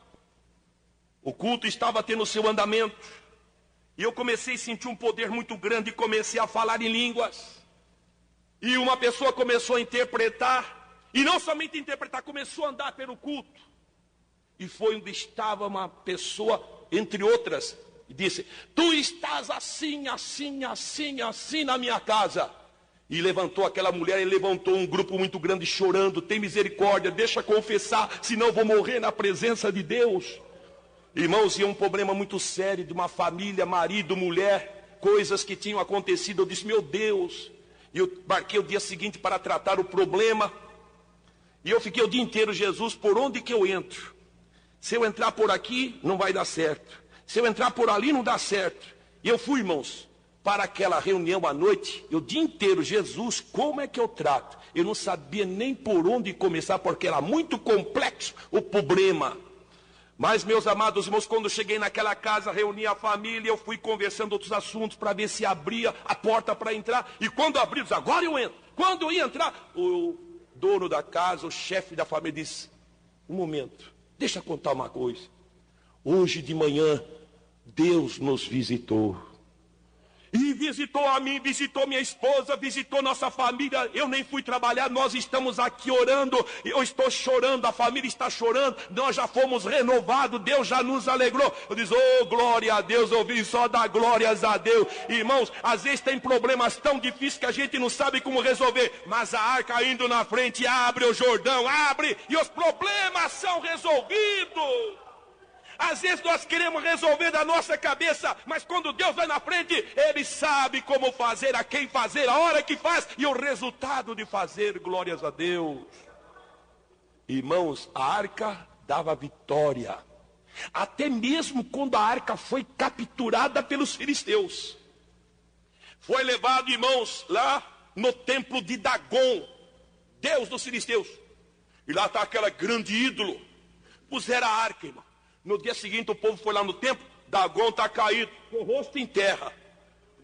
o culto estava tendo seu andamento, e eu comecei a sentir um poder muito grande, e comecei a falar em línguas, e uma pessoa começou a interpretar, e não somente interpretar, começou a andar pelo culto, e foi onde estava uma pessoa, entre outras, e disse: tu estás assim, assim, assim, assim na minha casa. E levantou aquela mulher, e levantou um grupo muito grande chorando: tem misericórdia, deixa confessar, senão eu vou morrer na presença de Deus. Irmãos, e um problema muito sério de uma família, marido, mulher, coisas que tinham acontecido. Eu disse: meu Deus. E eu marquei o dia seguinte para tratar o problema, e eu fiquei o dia inteiro: Jesus, por onde que eu entro? Se eu entrar por aqui, não vai dar certo. Se eu entrar por ali, não dá certo. E eu fui, irmãos, para aquela reunião à noite, o dia inteiro: Jesus, como é que eu trato? Eu não sabia nem por onde começar, porque era muito complexo o problema. Mas, meus amados irmãos, quando eu cheguei naquela casa, reuni a família, eu fui conversando outros assuntos para ver se abria a porta para entrar. E quando abriu, disse: agora eu entro. Quando eu ia entrar, o dono da casa, o chefe da família, disse: um momento, deixa eu contar uma coisa. Hoje de manhã, Deus nos visitou. E visitou a mim, visitou minha esposa, visitou nossa família. Eu nem fui trabalhar, nós estamos aqui orando. Eu estou chorando, a família está chorando. Nós já fomos renovados, Deus já nos alegrou. Eu disse: oh, glória a Deus, eu vim só dar glórias a Deus. Irmãos, às vezes tem problemas tão difíceis que a gente não sabe como resolver. Mas a arca indo na frente, abre o Jordão, abre, e os problemas são resolvidos. Às vezes nós queremos resolver da nossa cabeça, mas quando Deus vai na frente, Ele sabe como fazer, a quem fazer, a hora que faz e o resultado de fazer. Glórias a Deus. Irmãos, a arca dava vitória. Até mesmo quando a arca foi capturada pelos filisteus. Foi levado, irmãos, lá no templo de Dagon, Deus dos filisteus. E lá está aquele grande ídolo. Puseram a arca, irmão. No dia seguinte o povo foi lá no templo, Dagon está caído, com o rosto em terra.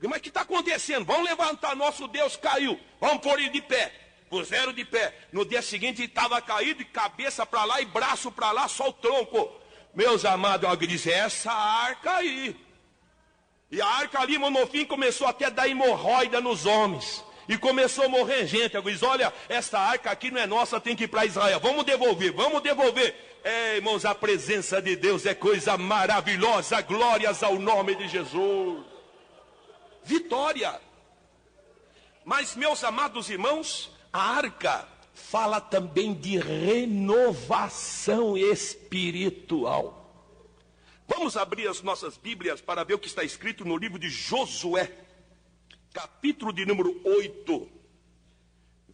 Mas o que está acontecendo? Vamos levantar, nosso Deus caiu, vamos pôr ele de pé. Puseram de pé. No dia seguinte ele estava caído, e cabeça para lá e braço para lá, só o tronco. Meus amados, alguém diz, essa arca aí. E a arca ali, no fim, começou até a dar hemorroida nos homens. E começou a morrer gente. Alguém diz, olha, essa arca aqui não é nossa, tem que ir para Israel. Vamos devolver, vamos devolver. Irmãos, a presença de Deus é coisa maravilhosa. Glórias ao nome de Jesus. Vitória. Mas, meus amados irmãos, a arca fala também de renovação espiritual. Vamos abrir as nossas Bíblias para ver o que está escrito no livro de Josué, capítulo de número 8,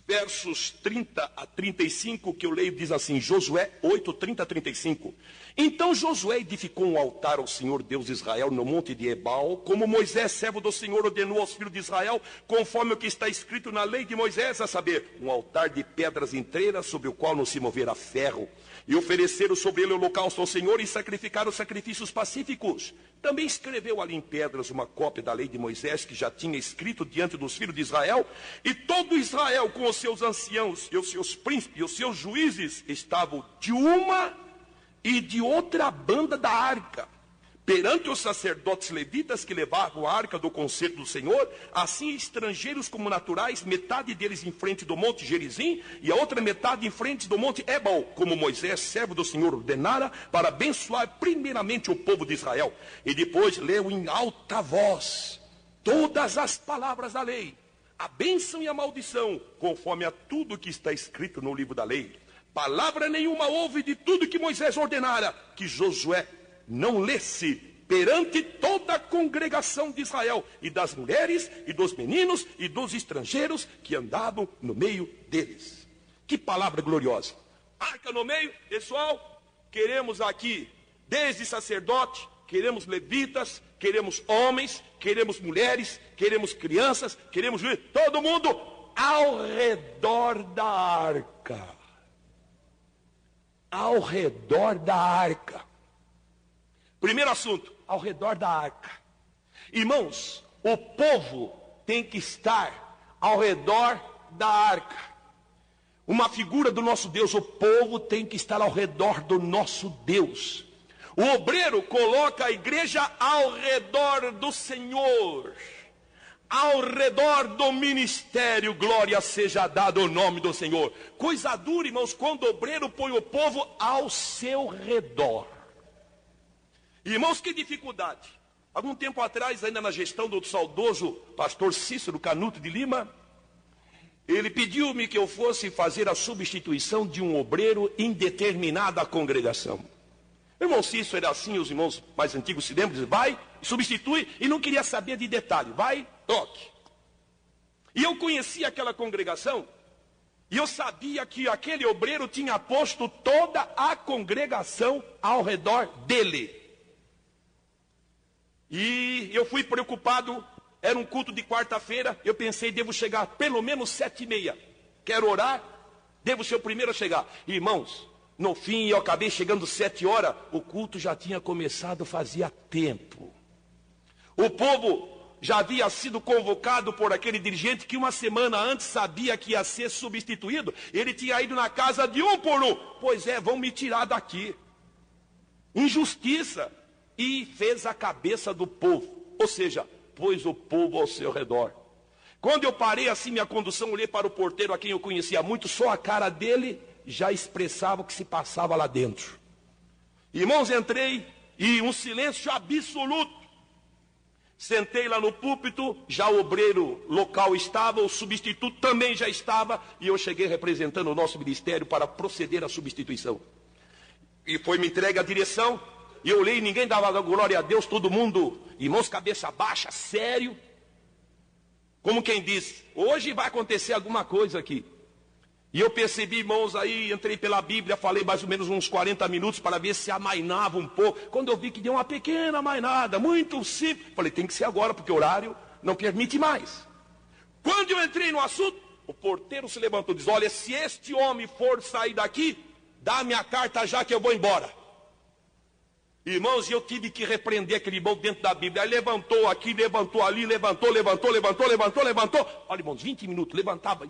versos 30 a 35, que eu leio, diz assim, Josué 8, 30 a 35. Então Josué edificou um altar ao Senhor Deus de Israel no monte de Ebal, como Moisés, servo do Senhor, ordenou aos filhos de Israel, conforme o que está escrito na lei de Moisés, a saber, um altar de pedras inteiras, sobre o qual não se moverá ferro, e ofereceram sobre ele o holocausto ao Senhor e sacrificaram sacrifícios pacíficos. Também escreveu ali em pedras uma cópia da lei de Moisés, que já tinha escrito diante dos filhos de Israel, e todo Israel, com os seus anciãos e os seus príncipes e os seus juízes, estavam de uma e de outra banda da arca, perante os sacerdotes levitas que levavam a arca do concerto do Senhor, assim estrangeiros como naturais, metade deles em frente do monte Gerizim, e a outra metade em frente do monte Ebal, como Moisés, servo do Senhor, ordenara, para abençoar primeiramente o povo de Israel. E depois leu em alta voz todas as palavras da lei, a bênção e a maldição, conforme a tudo que está escrito no livro da lei. Palavra nenhuma houve de tudo que Moisés ordenara, que Josué não lesse perante toda a congregação de Israel, e das mulheres, e dos meninos, e dos estrangeiros que andavam no meio deles. Que palavra gloriosa. Arca no meio, pessoal, queremos aqui, desde sacerdote, queremos levitas, queremos homens, queremos mulheres, queremos crianças, queremos juízes, todo mundo ao redor da arca. Ao redor da arca. Primeiro assunto, ao redor da arca. Irmãos, o povo tem que estar ao redor da arca. Uma figura do nosso Deus, o povo tem que estar ao redor do nosso Deus. O obreiro coloca a igreja ao redor do Senhor, ao redor do ministério. Glória seja dada ao nome do Senhor. Coisa dura, irmãos, quando o obreiro põe o povo ao seu redor. Irmãos, que dificuldade. Algum tempo atrás, ainda na gestão do saudoso pastor Cícero Canuto de Lima, ele pediu-me que eu fosse fazer a substituição de um obreiro em determinada congregação. O irmão Cícero era assim, os irmãos mais antigos se lembram, diz, vai, substitui, e não queria saber de detalhe, vai, toque. E eu conhecia aquela congregação, e eu sabia que aquele obreiro tinha posto toda a congregação ao redor dele. E eu fui preocupado, era um culto de quarta-feira, eu pensei, devo chegar pelo menos 7h30. Quero orar, devo ser o primeiro a chegar. Irmãos, no fim eu acabei chegando 7 horas, o culto já tinha começado fazia tempo. O povo já havia sido convocado por aquele dirigente que uma semana antes sabia que ia ser substituído. Ele tinha ido na casa de um por um. Pois é, vão me tirar daqui. Injustiça. E fez a cabeça do povo. Ou seja, pôs o povo ao seu redor. Quando eu parei assim minha condução, olhei para o porteiro a quem eu conhecia muito, só a cara dele já expressava o que se passava lá dentro. Irmãos, entrei e um silêncio absoluto. Sentei lá no púlpito, já o obreiro local estava, o substituto também já estava, e eu cheguei representando o nosso ministério para proceder à substituição. E foi me entregue a direção, E eu olhei e ninguém dava glória a Deus, todo mundo, irmãos, cabeça baixa, sério. Como quem diz, hoje vai acontecer alguma coisa aqui. E eu percebi, irmãos, aí entrei pela Bíblia, falei mais ou menos uns 40 minutos para ver se amainava um pouco. Quando eu vi que deu uma pequena amainada, muito simples, falei, tem que ser agora, porque o horário não permite mais. Quando eu entrei no assunto, o porteiro se levantou e disse, olha, se este homem for sair daqui, dá minha carta já que eu vou embora. Irmãos, eu tive que repreender aquele irmão dentro da Bíblia. Aí levantou aqui, levantou ali, levantou. Olha, irmãos, 20 minutos, levantava.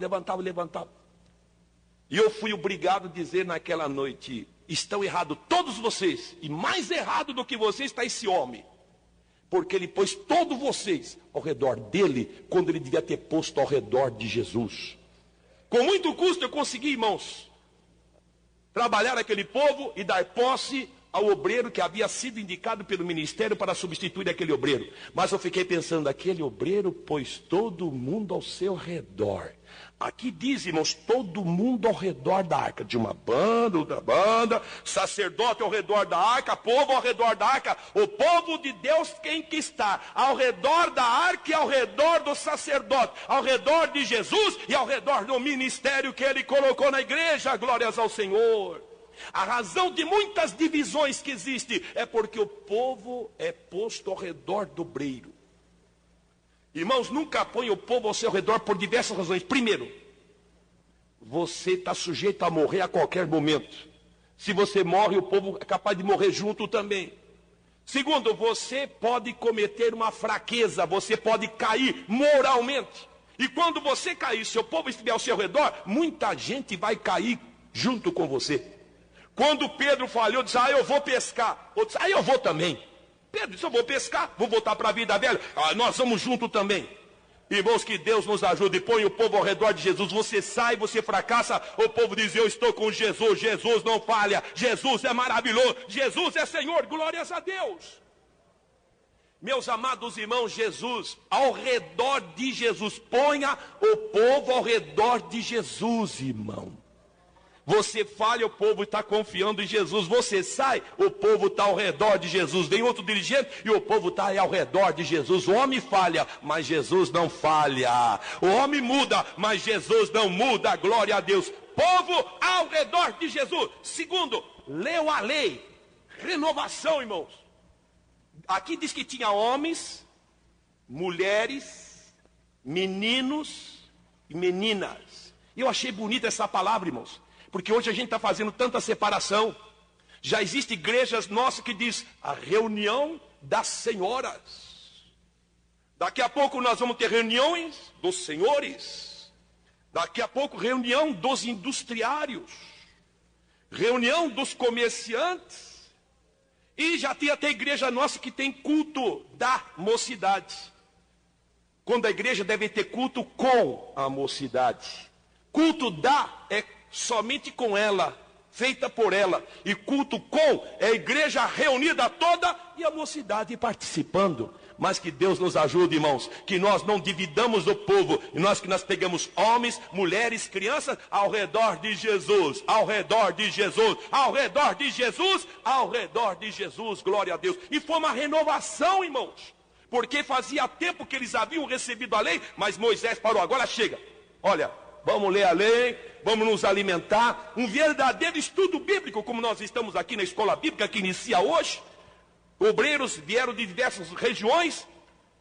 E eu fui obrigado a dizer naquela noite, estão errados todos vocês, e mais errado do que vocês está esse homem. Porque ele pôs todos vocês ao redor dele, quando ele devia ter posto ao redor de Jesus. Com muito custo eu consegui, irmãos, trabalhar aquele povo e dar posse ao obreiro que havia sido indicado pelo ministério para substituir aquele obreiro. Mas eu fiquei pensando, aquele obreiro pôs todo mundo ao seu redor. Aqui diz, irmãos, todo mundo ao redor da arca. De uma banda, outra banda, sacerdote ao redor da arca, povo ao redor da arca. O povo de Deus, quem que está? Ao redor da arca e ao redor do sacerdote. Ao redor de Jesus e ao redor do ministério que ele colocou na igreja. Glórias ao Senhor. A razão de muitas divisões que existem é porque o povo é posto ao redor do obreiro. Irmãos, nunca põe o povo ao seu redor por diversas razões. Primeiro, você está sujeito a morrer a qualquer momento. Se você morre, o povo é capaz de morrer junto também. Segundo, você pode cometer uma fraqueza, você pode cair moralmente. E quando você cair, se o povo estiver ao seu redor, muita gente vai cair junto com você. Quando Pedro falhou, disse, eu vou pescar. Outro disse, eu vou também. Pedro disse, eu vou pescar, vou voltar para a vida velha. Nós vamos junto também. Irmãos, que Deus nos ajude, põe o povo ao redor de Jesus. Você sai, você fracassa, o povo diz, eu estou com Jesus. Jesus não falha, Jesus é maravilhoso, Jesus é Senhor, glórias a Deus. Meus amados irmãos, Jesus, ao redor de Jesus, ponha o povo ao redor de Jesus, irmão. Você falha, o povo está confiando em Jesus. Você sai, o povo está ao redor de Jesus. Vem outro dirigente e o povo está ao redor de Jesus. O homem falha, mas Jesus não falha. O homem muda, mas Jesus não muda. Glória a Deus. Povo ao redor de Jesus. Segundo, leu a lei. Renovação, irmãos. Aqui diz que tinha homens, mulheres, meninos e meninas. Eu achei bonita essa palavra, irmãos. Porque hoje a gente está fazendo tanta separação. Já existem igrejas nossas que diz a reunião das senhoras. Daqui a pouco nós vamos ter reuniões dos senhores. Daqui a pouco reunião dos industriários. Reunião dos comerciantes. E já tem até igreja nossa que tem culto da mocidade. Quando a igreja deve ter culto com a mocidade. Culto da é somente com ela, feita por ela. E culto com é a igreja reunida toda e a mocidade participando. Mas que Deus nos ajude, irmãos, que nós não dividamos o povo, e nós pegamos homens, mulheres, crianças ao redor de Jesus, ao redor de Jesus, ao redor de Jesus, ao redor de Jesus, glória a Deus. E foi uma renovação, irmãos, porque fazia tempo que eles haviam recebido a lei, mas Moisés parou, agora chega, olha, vamos ler a lei, vamos nos alimentar, um verdadeiro estudo bíblico, como nós estamos aqui na escola bíblica que inicia hoje. Obreiros vieram de diversas regiões,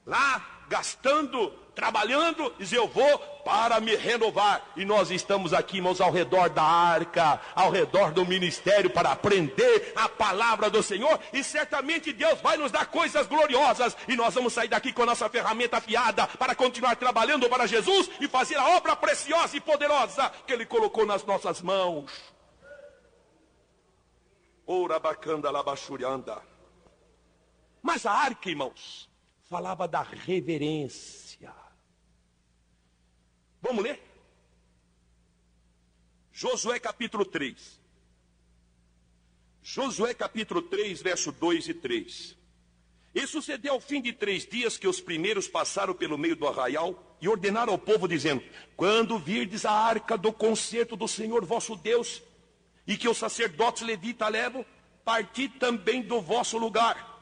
lá gastando, trabalhando, diz eu vou para me renovar. E nós estamos aqui, irmãos, ao redor da arca, ao redor do ministério, para aprender a palavra do Senhor. E certamente Deus vai nos dar coisas gloriosas. E nós vamos sair daqui com a nossa ferramenta afiada, para continuar trabalhando para Jesus e fazer a obra preciosa e poderosa que Ele colocou nas nossas mãos. Ora bacanda labachurianda. Mas a arca, irmãos, falava da reverência. Vamos ler? Josué capítulo 3. Josué capítulo 3, verso 2 e 3. E sucedeu ao fim de 3 dias que os primeiros passaram pelo meio do arraial e ordenaram ao povo, dizendo: quando virdes a arca do concerto do Senhor vosso Deus, e que os sacerdotes levitas levam, parti também do vosso lugar.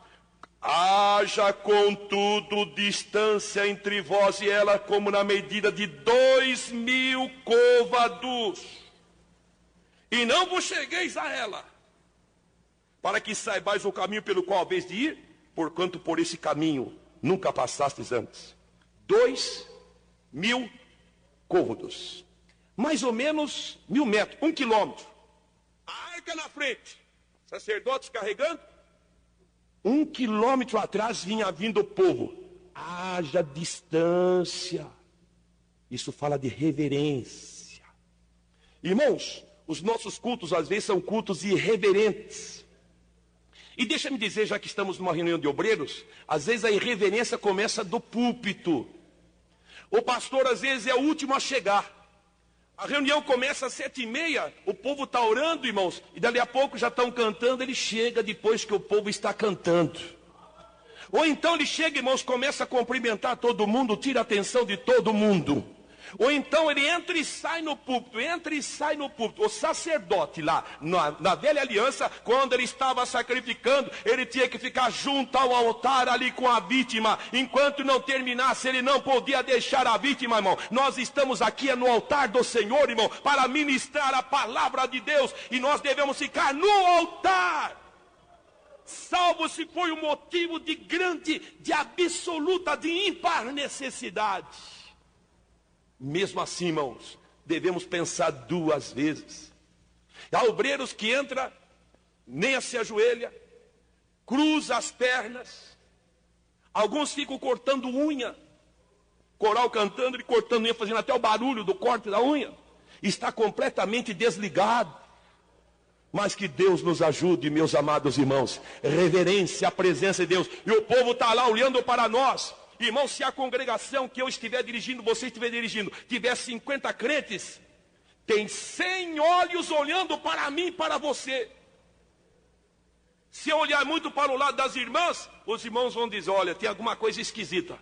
Haja, contudo, distância entre vós e ela, como na medida de 2000 côvados. E não vos chegueis a ela, para que saibais o caminho pelo qual haveis de ir, porquanto por esse caminho nunca passastes antes. 2000 côvados. Mais ou menos 1000 metros, 1 quilômetro. A arca na frente, sacerdotes carregando. 1 quilômetro atrás vinha vindo o povo. Haja distância. Isso fala de reverência. Irmãos, os nossos cultos às vezes são cultos irreverentes. E deixa-me dizer, já que estamos numa reunião de obreiros, às vezes a irreverência começa do púlpito. O pastor às vezes é o último a chegar. A reunião começa às 7h30, o povo está orando, irmãos, e dali a pouco já estão cantando, ele chega depois que o povo está cantando. Ou então ele chega, irmãos, começa a cumprimentar todo mundo, tira a atenção de todo mundo. Ou então ele entra e sai no púlpito, entra e sai no púlpito. O sacerdote lá, na velha aliança, quando ele estava sacrificando, ele tinha que ficar junto ao altar ali com a vítima. Enquanto não terminasse, ele não podia deixar a vítima, irmão. Nós estamos aqui no altar do Senhor, irmão, para ministrar a palavra de Deus. E nós devemos ficar no altar. Salvo se foi um motivo de grande, de absoluta, de ímpar necessidade. Mesmo assim, irmãos, devemos pensar 2 vezes. Há obreiros que entram, nem se ajoelha, cruza as pernas. Alguns ficam cortando unha. Coral cantando e cortando unha, fazendo até o barulho do corte da unha. Está completamente desligado. Mas que Deus nos ajude, meus amados irmãos. Reverência à presença de Deus. E o povo está lá olhando para nós. Irmão, se a congregação que eu estiver dirigindo, você estiver dirigindo, tiver 50 crentes, tem 100 olhos olhando para mim e para você. Se eu olhar muito para o lado das irmãs, os irmãos vão dizer, olha, tem alguma coisa esquisita.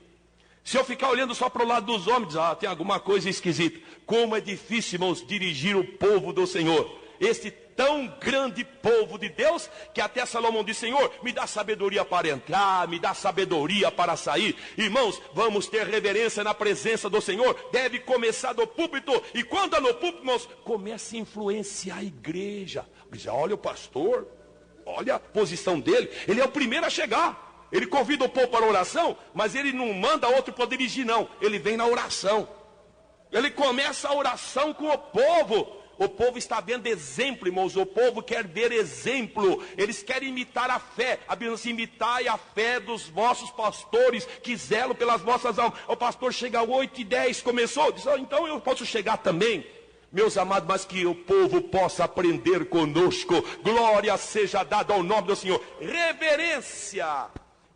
Se eu ficar olhando só para o lado dos homens, tem alguma coisa esquisita. Como é difícil, irmãos, dirigir o povo do Senhor. Este tão grande povo de Deus, que até Salomão disse, Senhor, me dá sabedoria para entrar, me dá sabedoria para sair. Irmãos, vamos ter reverência na presença do Senhor. Deve começar do púlpito. E quando é no púlpito, irmãos, comece a influenciar a igreja. Diz, olha o pastor, olha a posição dele. Ele é o primeiro a chegar. Ele convida o povo para a oração, mas ele não manda outro para dirigir, não. Ele vem na oração. Ele começa a oração com o povo. O povo está vendo exemplo, irmãos. O povo quer ver exemplo. Eles querem imitar a fé. A Bíblia diz, imitai a fé dos vossos pastores, que zelam pelas vossas almas. O pastor chega às 8h10, começou. Diz, então eu posso chegar também. Meus amados, mas que o povo possa aprender conosco. Glória seja dada ao nome do Senhor. Reverência.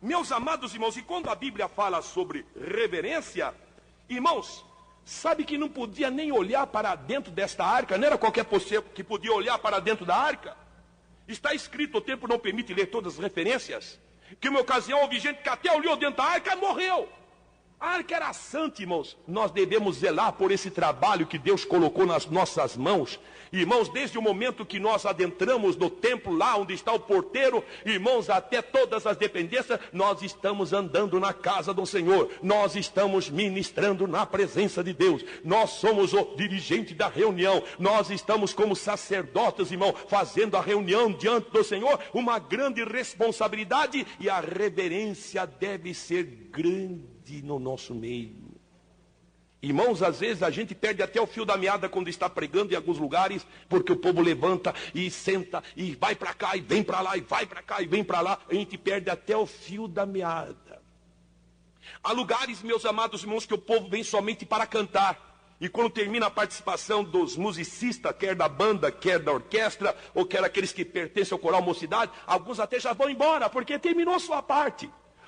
Meus amados irmãos, e quando a Bíblia fala sobre reverência, irmãos, sabe que não podia nem olhar para dentro desta arca? Não era qualquer pessoa que podia olhar para dentro da arca. Está escrito, o tempo não permite ler todas as referências, que uma ocasião houve gente que até olhou dentro da arca e morreu. A arca era santa, irmãos. Nós devemos zelar por esse trabalho que Deus colocou nas nossas mãos. Irmãos, desde o momento que nós adentramos no templo, lá onde está o porteiro, irmãos, até todas as dependências, nós estamos andando na casa do Senhor. Nós estamos ministrando na presença de Deus. Nós somos o dirigente da reunião. Nós estamos como sacerdotes, irmão, fazendo a reunião diante do Senhor. Uma grande responsabilidade, e a reverência deve ser grande no nosso meio. Irmãos, às vezes a gente perde até o fio da meada quando está pregando em alguns lugares, porque o povo levanta e senta e vai para cá e vem para lá, e vai para cá e vem para lá. A gente perde até o fio da meada. Há lugares, meus amados irmãos, que o povo vem somente para cantar. E quando termina a participação dos musicistas, quer da banda, quer da orquestra, ou quer aqueles que pertencem ao coral Mocidade, alguns até já vão embora, porque terminou a sua parte.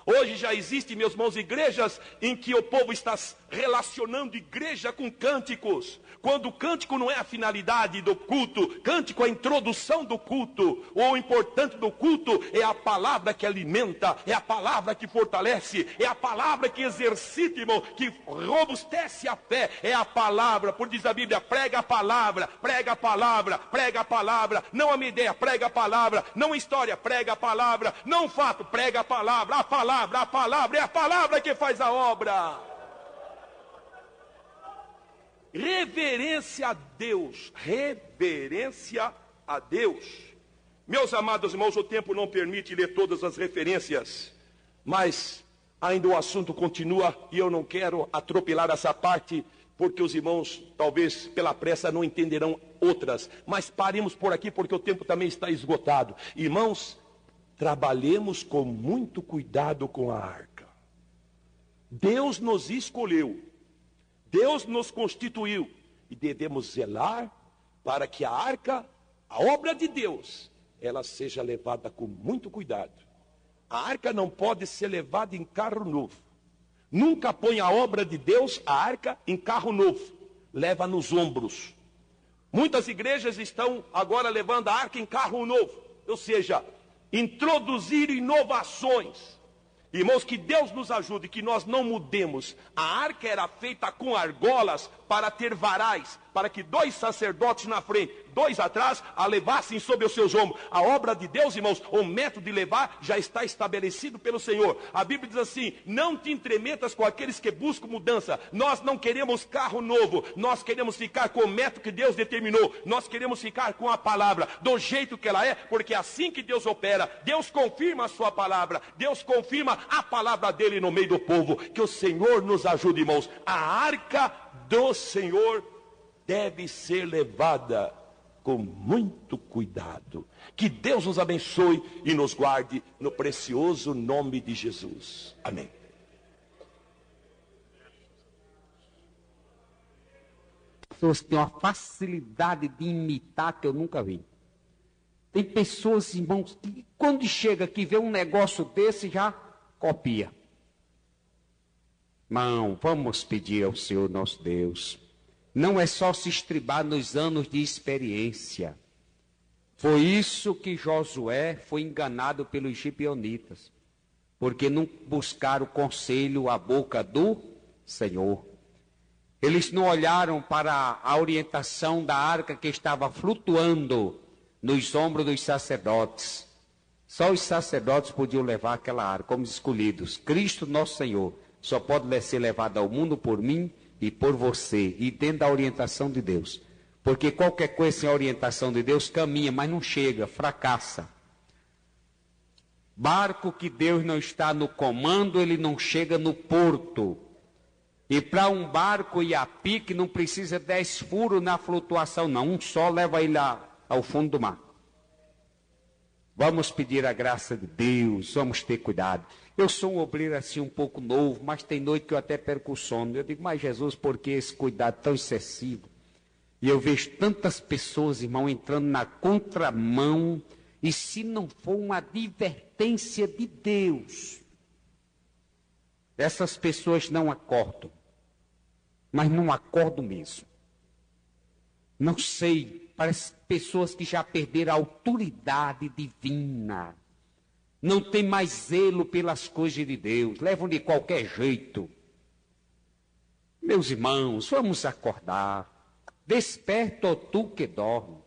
Hoje já existem, meus irmãos, igrejas em que o povo está relacionando igreja com cânticos, quando o cântico não é a finalidade do culto, cântico é a introdução do culto. O importante do culto é a palavra que alimenta, é a palavra que fortalece, é a palavra que exercita, irmão, que robustece a fé, é a palavra. Por diz a Bíblia, prega a palavra, prega a palavra, prega a palavra, não a minha ideia, prega a palavra, não a história, prega a palavra, não o fato, prega a palavra, a palavra é a palavra que faz a obra. Reverência a Deus, reverência a Deus. Meus amados irmãos, o tempo não permite ler todas as referências, mas ainda o assunto continua e eu não quero atropelar essa parte, porque os irmãos, talvez pela pressa, não entenderão outras. Mas paremos por aqui, porque o tempo também está esgotado. Irmãos, trabalhemos com muito cuidado com a arca. Deus nos escolheu, Deus nos constituiu, e devemos zelar para que a arca, a obra de Deus, ela seja levada com muito cuidado. A arca não pode ser levada em carro novo. Nunca põe a obra de Deus, a arca, em carro novo. Leva nos ombros. Muitas igrejas estão agora levando a arca em carro novo. Ou seja, introduzir inovações. Irmãos, que Deus nos ajude, que nós não mudemos. A arca era feita com argolas para ter varais, para que 2 sacerdotes na frente, 2 atrás, a levassem sobre os seus ombros. A obra de Deus, irmãos, o método de levar já está estabelecido pelo Senhor. A Bíblia diz assim: não te entremetas com aqueles que buscam mudança. Nós não queremos carro novo, nós queremos ficar com o método que Deus determinou. Nós queremos ficar com a palavra, do jeito que ela é, porque é assim que Deus opera. Deus confirma a sua palavra, Deus confirma a palavra dele no meio do povo. Que o Senhor nos ajude, irmãos. A arca do Senhor deve ser levada com muito cuidado. Que Deus nos abençoe e nos guarde no precioso nome de Jesus. Amém. Pessoas têm uma facilidade de imitar que eu nunca vi. Tem pessoas, irmãos, que quando chega aqui vê um negócio desse já copia. Não, vamos pedir ao Senhor nosso Deus. Não é só se estribar nos anos de experiência. Foi isso que Josué foi enganado pelos gibeonitas, porque não buscaram conselho à boca do Senhor. Eles não olharam para a orientação da arca que estava flutuando nos ombros dos sacerdotes. Só os sacerdotes podiam levar aquela arca como escolhidos. Cristo nosso Senhor só pode ser levado ao mundo por mim e por você, e dentro da orientação de Deus. Porque qualquer coisa sem a orientação de Deus caminha, mas não chega, fracassa. Barco que Deus não está no comando, ele não chega no porto. E para um barco ir a pique, não precisa 10 furos na flutuação, não. Um só leva ele ao fundo do mar. Vamos pedir a graça de Deus, vamos ter cuidado. Eu sou um obreiro assim um pouco novo, mas tem noite que eu até perco o sono. Eu digo, mas Jesus, por que esse cuidado tão excessivo? E eu vejo tantas pessoas, irmão, entrando na contramão, e se não for uma advertência de Deus, essas pessoas não acordam, mas não acordam mesmo. Não sei, parece pessoas que já perderam a autoridade divina. Não tem mais zelo pelas coisas de Deus, levam de qualquer jeito. Meus irmãos, vamos acordar. Desperta, ó tu que dorme.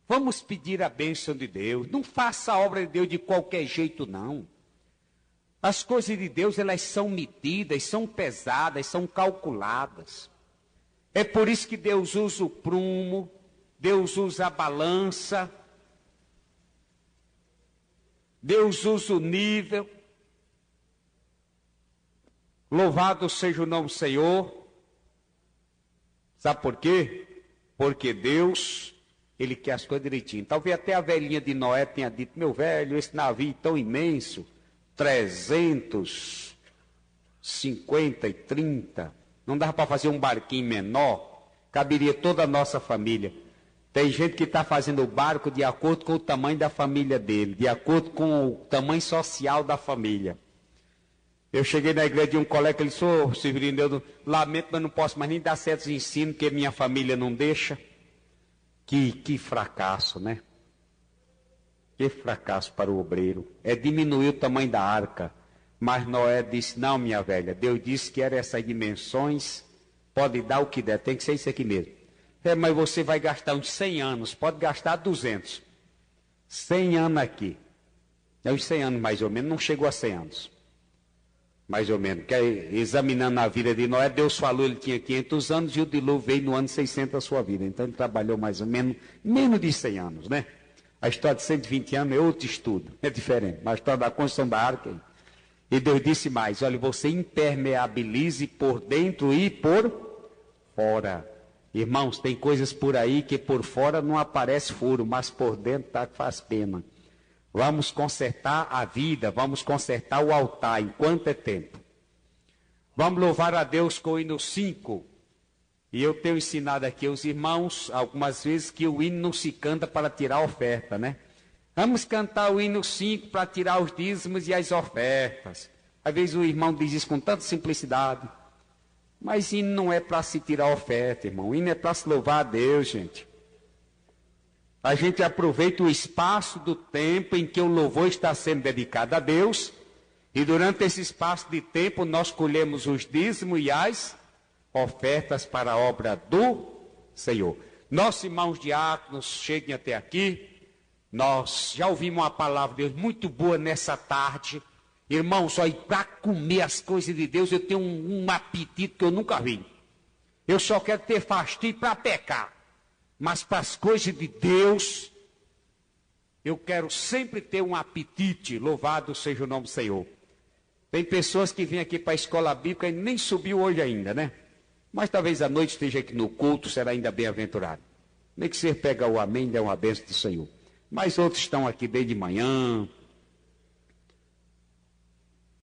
Vamos pedir a bênção de Deus. Não faça a obra de Deus de qualquer jeito, não. As coisas de Deus, elas são medidas, são pesadas, são calculadas. É por isso que Deus usa o prumo, Deus usa a balança, Deus usa o nível. Louvado seja o nome do Senhor. Sabe por quê? Porque Deus, Ele quer as coisas direitinho. Talvez até a velhinha de Noé tenha dito, meu velho, esse navio tão imenso, 350 e 30, não dava para fazer um barquinho menor, caberia toda a nossa família. Tem gente que está fazendo o barco de acordo com o tamanho da família dele, de acordo com o tamanho social da família. Eu cheguei na igreja de um colega que ele disse: ô, Severino, eu lamento, mas não posso mais nem dar certos ensinos, porque minha família não deixa. Que fracasso, né? Que fracasso para o obreiro. É diminuir o tamanho da arca. Mas Noé disse: não, minha velha, Deus disse que era essas dimensões, pode dar o que der, tem que ser isso aqui mesmo. Mas você vai gastar uns 100 anos, pode gastar 200. 100 anos aqui. É uns 100 anos mais ou menos, não chegou a 100 anos. Mais ou menos. Que examinando a vida de Noé, Deus falou, ele tinha 500 anos e o dilúvio veio no ano 600 da sua vida. Então ele trabalhou mais ou menos, menos de 100 anos, né? A história de 120 anos é outro estudo, é diferente. Mas a história da construção da arca. E Deus disse mais: olha, você impermeabilize por dentro e por fora. Irmãos, tem coisas por aí que por fora não aparece furo, mas por dentro tá que faz pena. Vamos consertar a vida, vamos consertar o altar enquanto é tempo. Vamos louvar a Deus com o hino 5. E eu tenho ensinado aqui aos irmãos algumas vezes que o hino não se canta para tirar a oferta, né? Vamos cantar o hino 5 para tirar os dízimos e as ofertas. Às vezes o irmão diz isso com tanta simplicidade. Mas hino não é para se tirar oferta, irmão. Hino é para se louvar a Deus, gente. A gente aproveita o espaço do tempo em que o louvor está sendo dedicado a Deus. E durante esse espaço de tempo nós colhemos os dízimos e as ofertas para a obra do Senhor. Nossos irmãos diáconos, cheguem até aqui. Nós já ouvimos uma palavra de Deus muito boa nessa tarde. Irmãos, olha, para comer as coisas de Deus eu tenho um apetite que eu nunca vi. Eu só quero ter fastio para pecar. Mas para as coisas de Deus, eu quero sempre ter um apetite. Louvado seja o nome do Senhor. Tem pessoas que vêm aqui para a escola bíblica e nem subiu hoje ainda, né? Mas talvez à noite esteja aqui no culto, será ainda bem-aventurado. Nem que você pega o amém, dê uma bênção do Senhor. Mas outros estão aqui desde manhã,